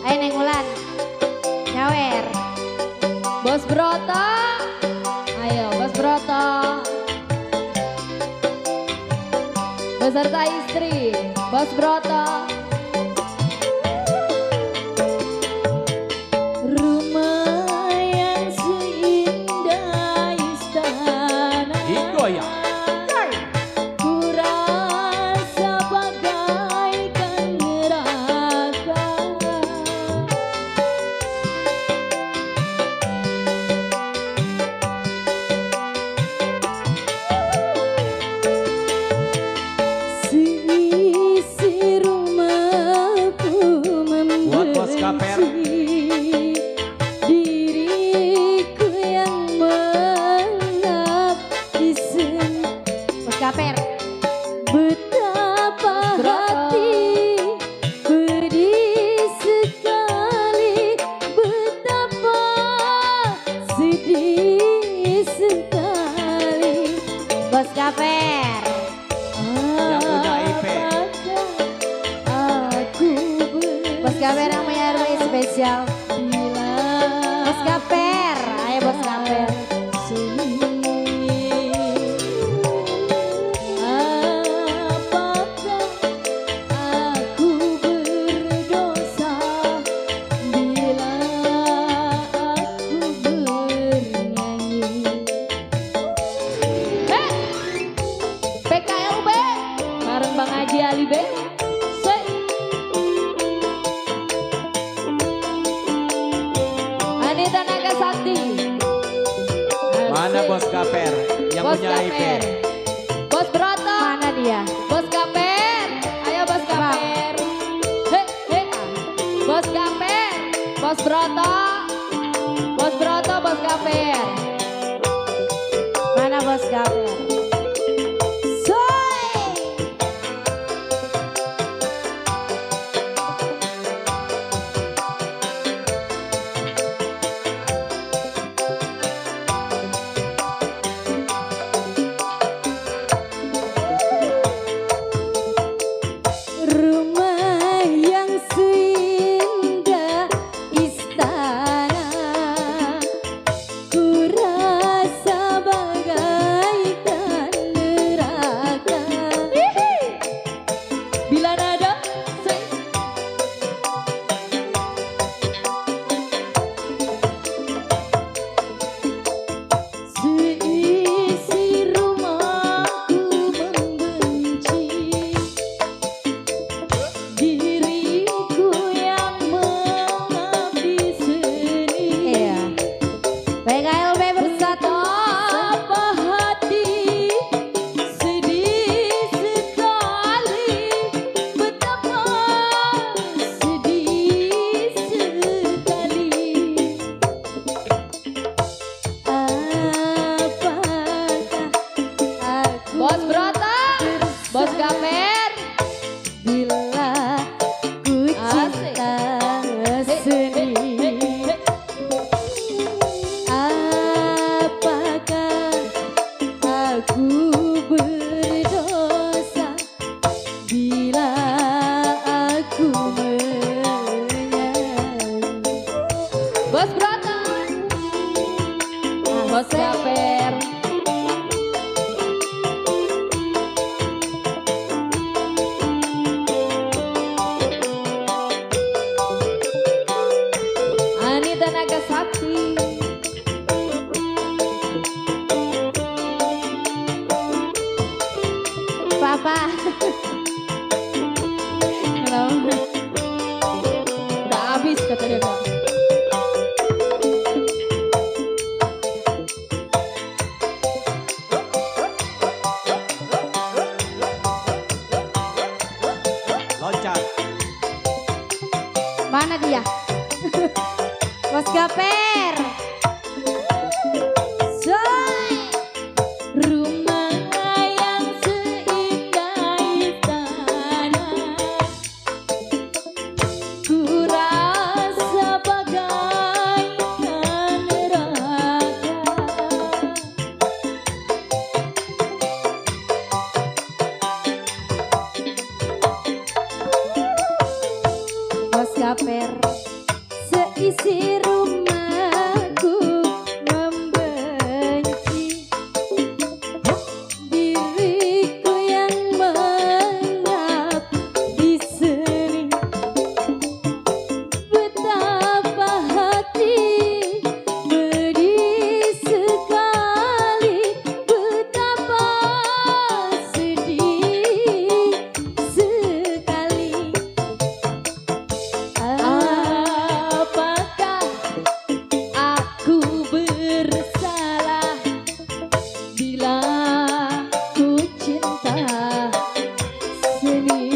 Ayo Neng Ulan. Nyawer. Bos Broto. Ayo Bos Broto. Beserta istri. Bos Broto. Rumah yang seindah istana. Digoyang. Ku rasa bagaikan neraka. Seisi rumahku Buat Bos Kaper. membenci diriku yang mengap di sini. Bos Kaper. Betapa hati pedih sekali, betapa sedih sekali. Bos Kaper. Yang punya IP. Apakah aku Bos Kaper yang punya RW spesial. bila Bos Kaper. Ayo Bos Kaper. Apakah aku berdosa bila aku bernyanyi? PKLB. Bareng Bang Haji Ali B. Anita Nagasakti. Mana Bos Kaper yang Bos punya IP? Kaper. Bos Broto. Mana dia? Bos Kaper. Ayo Bos Kaper. He, he, ah. Bos Kaper. Bos Broto. Bos Broto, Bos Kaper. Mana Bos Kaper? Rumah yang seindah istana, ku rasa bagaikan neraka. Bila nada seisi rumahku membenci diriku yang mengabdi seni. Iya. PKLB bersatu. Betapa hati sedih sekali, loncat. Mana dia? Bos Gaper. Soy. Rumah yang seindah istana, ku rasa bagaikan neraka. Bos Gaper. Seisi rumahku membenci diriku yang mengap di sini. Betapa hati pedih sekali, betapa sedih sekali. Apakah aku bersalah bila ku cinta seni?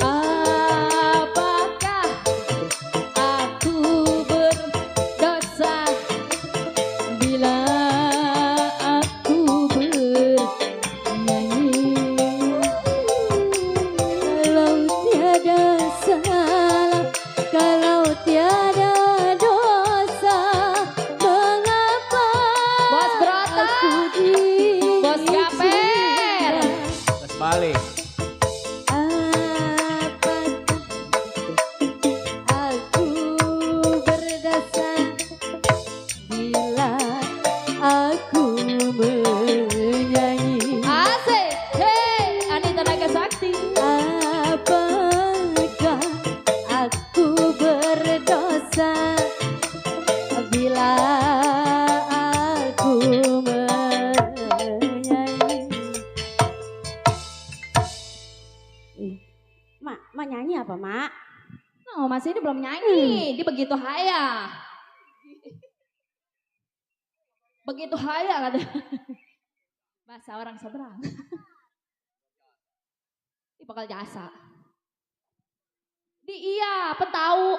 Apakah aku berdosa bila aku bernyanyi? Kalau tiada salah, kalau tiada dosa, mengapa Bos Broto, aku Bos Gaper. Terus balik. Apakah aku berdosa bila aku menyanyi? Asik. Hei, Anita Nagasakti. Apakah aku berdosa bila aku menyanyi? Mak nyanyi apa, Mak? Oh, Mas ini belum nyanyi. Dia begitu haya. Begitu haya kata. Bahasa orang seberang. Di bakal jasa. Iya, apa tahu.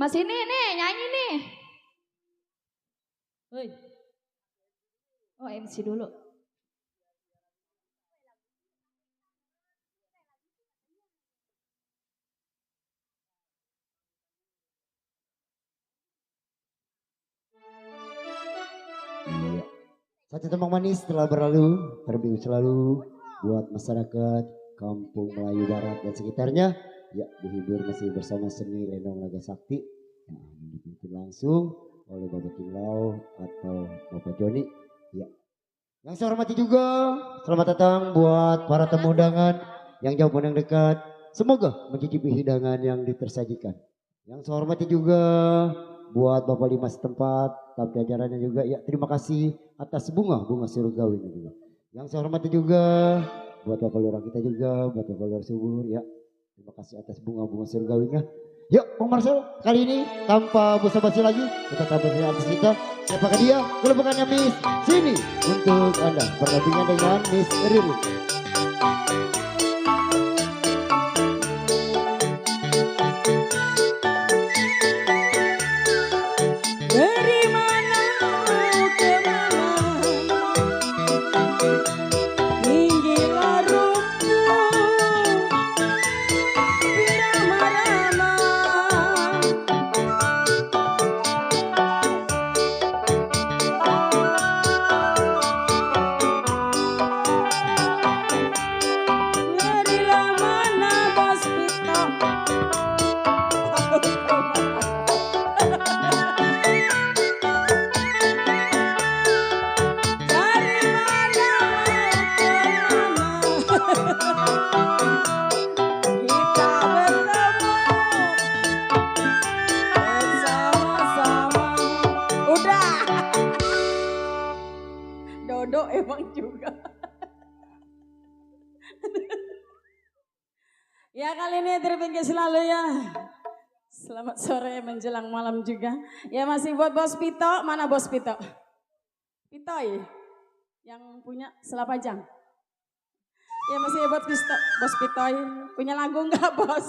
Mas ini nih nyanyi nih. Hei. Oh, MC dulu. Iya. Satu tembang manis telah berlalu, terbiu selalu buat masyarakat Kampung Melayu Barat dan sekitarnya. Ya, dihibur masih bersama seni Lenong Nagasakti yang dipimpin langsung oleh Bapak Kimlau atau Bapak Joni. Ya. Yang saya hormati juga, selamat datang buat para tamu undangan yang jauh dan yang dekat. Semoga mencicipi hidangan yang ditersajikan. Yang saya hormati juga buat Bapak Lima setempat, tamu jajarannya juga. Ya, terima kasih atas bunga surgawi ini juga. Yang saya hormati juga buat Bapak Lurah kita juga, buat Bapak Lurah Subur. Ya, terima kasih atas bunga surgawinya. Yuk, Bang Marcel, kali ini tanpa basa-basi lagi, kita tampilkan artis kita. Siapakah dia? Kelembagannya Miss Sini untuk Anda. Perdampingan dengan Miss Riri. Dari mana mau ke mana, tinggilah rumput beramah-ramah. Larilah mana Bos Pito. Dari mana mau ke mana, kita bertemu bersama-sama. Udah. Dodo emang juga. Ya, kali ini terpinggir selalu ya. Selamat sore menjelang malam juga. Ya, masih buat Bos Pito. Mana Bos Pito? Pitoy yang punya selapajang. Ya masih buat Bos Pitoy. Punya lagu enggak bos?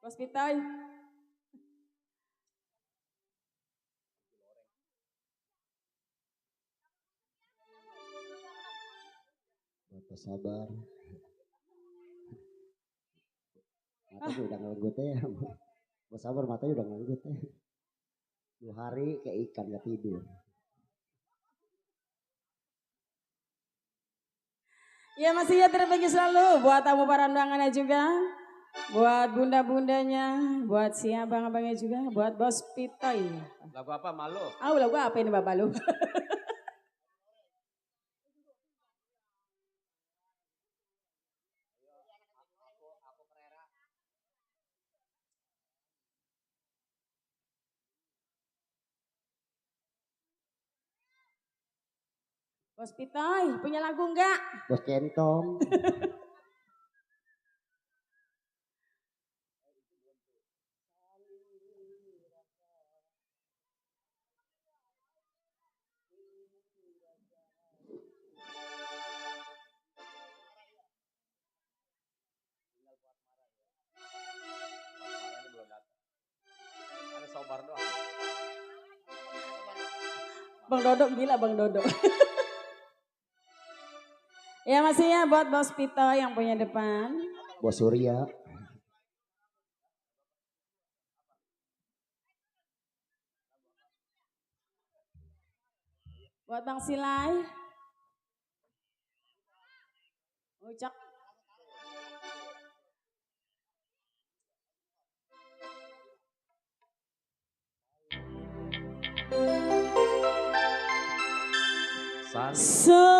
Bos Pitoy. Buat sabar. Matanya udah ngelenggut ya. Buat sabar matanya udah ngelenggut ya. 2 hari kayak ikan gak tidur. Ya masih ya terbaik selalu buat tamu para undangannya juga. Buat bunda-bundanya, buat si abang-abangnya juga, buat Bos Pitoy. Lagu apa malu? Lagu apa ini Bapak lu? Bos Pitoy, punya lagu enggak? Bos Centong. Ada sobar doang. Bang Dodo gila Bang Dodo. Ya masih ya buat Bos Pitoy yang punya depan. Bos Surya. Buat Bang Silai. Ucak. Sedih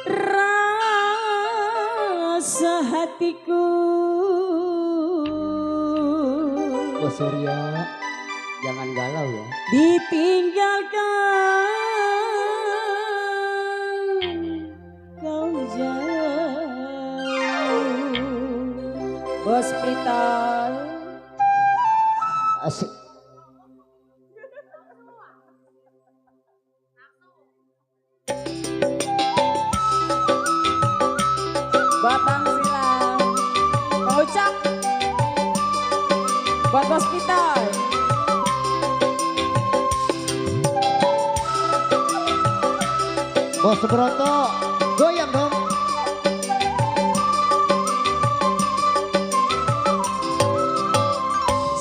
rasa hatiku. Bos Surya. Jangan galau ya. Ditinggalkan kau jauh. Bos Pitoy. Asik. Buat Bang Silang, Bang Ucap, buat Bos Pitoy. Bos Broto. Goyang dong.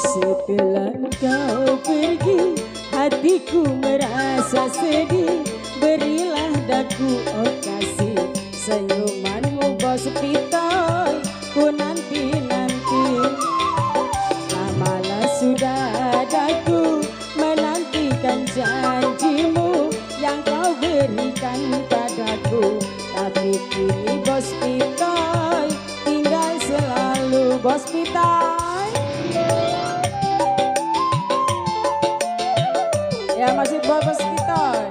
Setelah kau pergi, hatiku merasa sedih. Berilah daku, oh kasih, senyumanmu Bos Pitoy. Ku nanti-nanti, lamalah sudah daku menantikan janjimu yang kau berikan padaku. Tapi kini Bos Pitoy tinggal selalu. Bos Pitoy. Ya masih buat Bos Pitoy.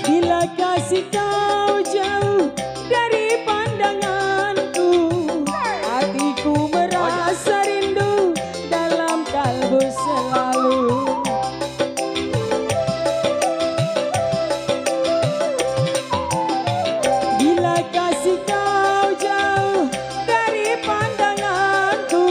Bila kasih kau jauh dari pandanganku, hatiku merasa rindu dalam kalbu selalu. Bila kasih kau jauh dari pandanganku,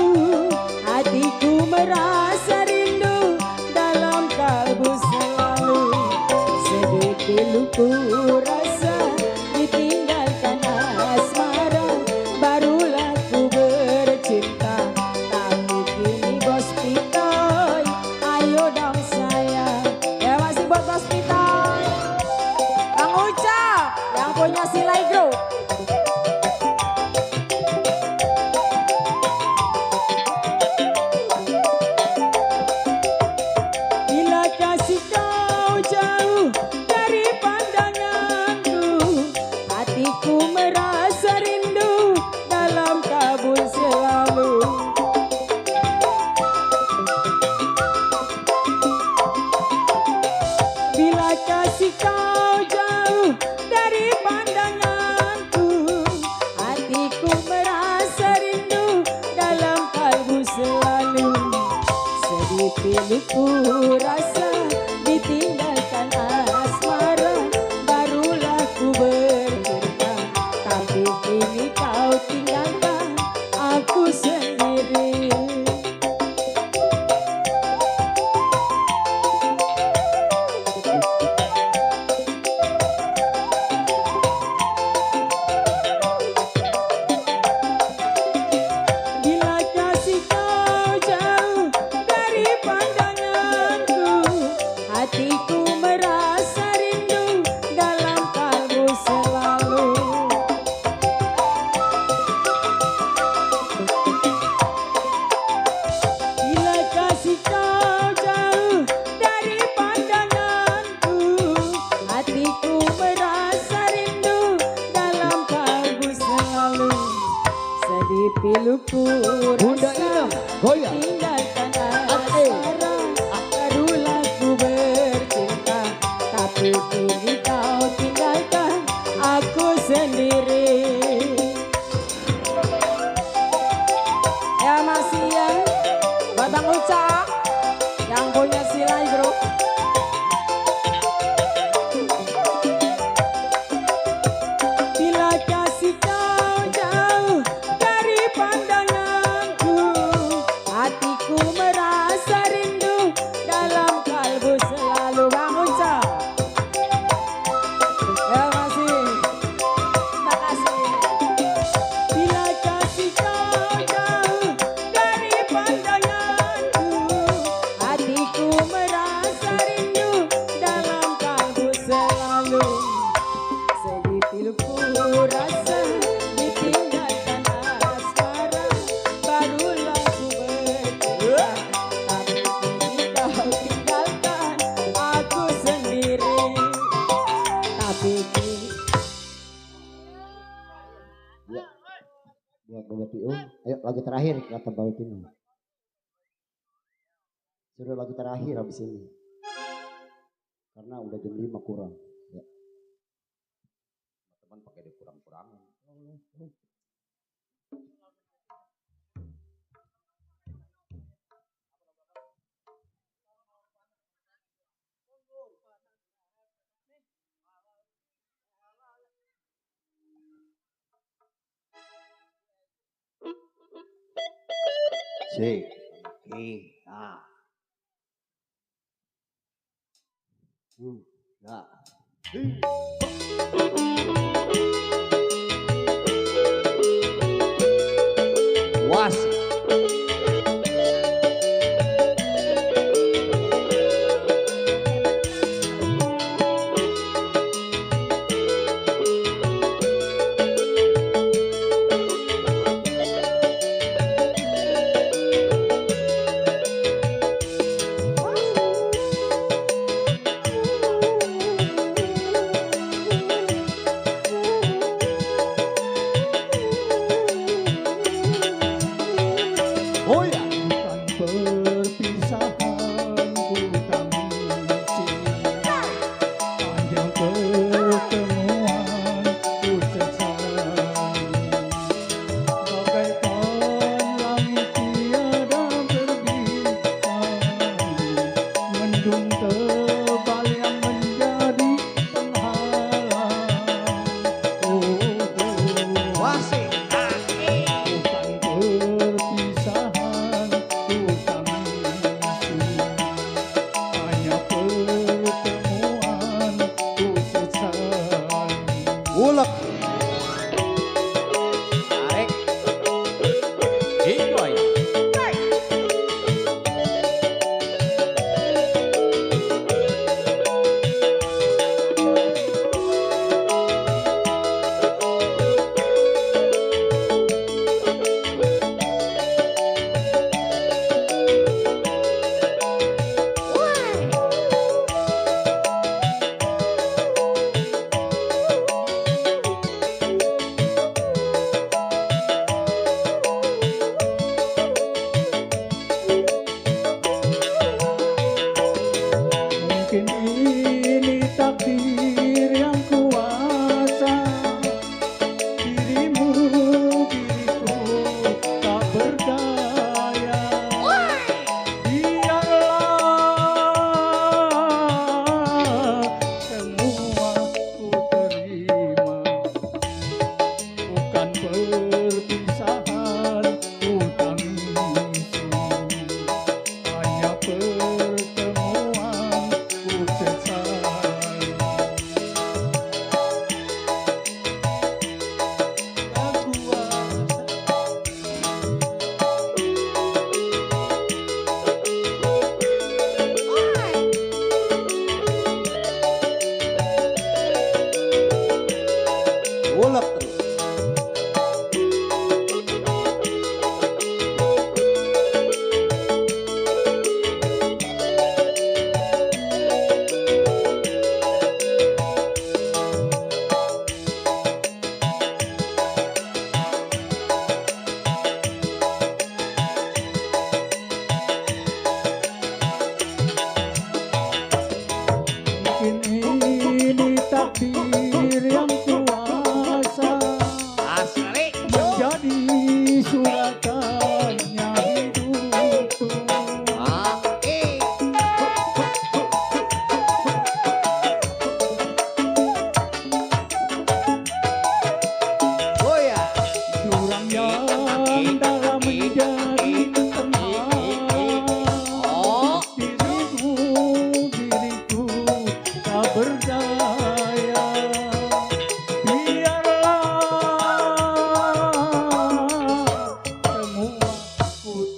dipilih ku rasa, ditinggalkan asmara, barulah ku bercerita. Tapi kini kau tinggalkan aku sendiri. Bila kasih kau jauh dari pandanganku, hatiku merasa rindu dalam kalbu selalu. Bila kasih kau jauh dari pandanganku, hatiku merasa rindu dalam kalbu selalu. Sedih piluku Bunda rasa, Ina, goyang. tinggalkan asmara, barulah ku bercinta. Tapi kini kau tinggalkan aku sendiri. Ya masih ya, buat Bang Uca yang punya Silai Group. Bila kasih kau jauh dari pandanganku, hatiku merasa rindu dalam kalbu selalu. Bang Uca, ya masih, makasih. Bila kasih kau jauh dari pandanganku, hatiku merasa rindu dalam kalbu selalu. Sedih piluku rasa, ditinggalkan asmara, barulah ku bercerita. Tapi kini kau tinggalkan aku sendiri. Tapi kini Ya. Buat Bapak Tio. Ayo lagu terakhir kata Bapak Tio. Sudah lagu terakhir habis ini. Karena udah jam 5 kurang. Ya. Teman pakai dikurang-kurangin. Sik. Oke. Nah. Nah. Was.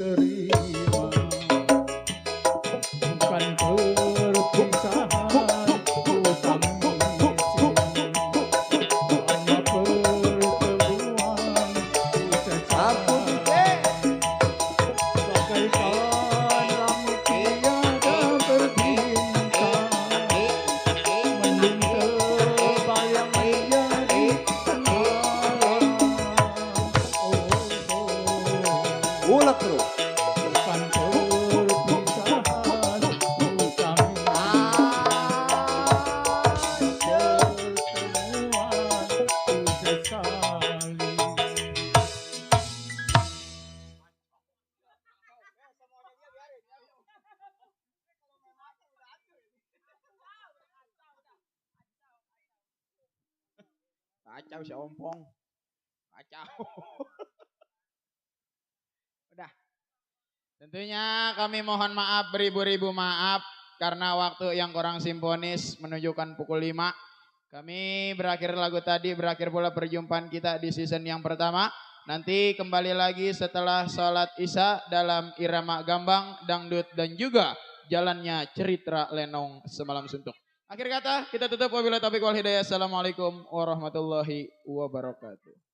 terima. Bukan perpisahan ku tangisi, hanya pertemuan ku sesali. Bagaikan langit tiada berbintang, mendung terbayang menjadi malam. Ulang terus. Bukan perpisahan ku tangisi, pertemuan ku sesali. Kacau si Ompong. Kacau. Udah. Tentunya kami mohon maaf beribu-ribu maaf karena waktu yang kurang simfonis menunjukkan pukul 5. Kami berakhir lagu tadi, berakhir pula perjumpaan kita di season yang pertama. Nanti kembali lagi setelah sholat isya dalam irama gambang, dangdut dan juga jalannya cerita lenong semalam suntuk. Akhir kata kita tutup wabillahi taufiq wal hidayah. Assalamualaikum warahmatullahi wabarakatuh.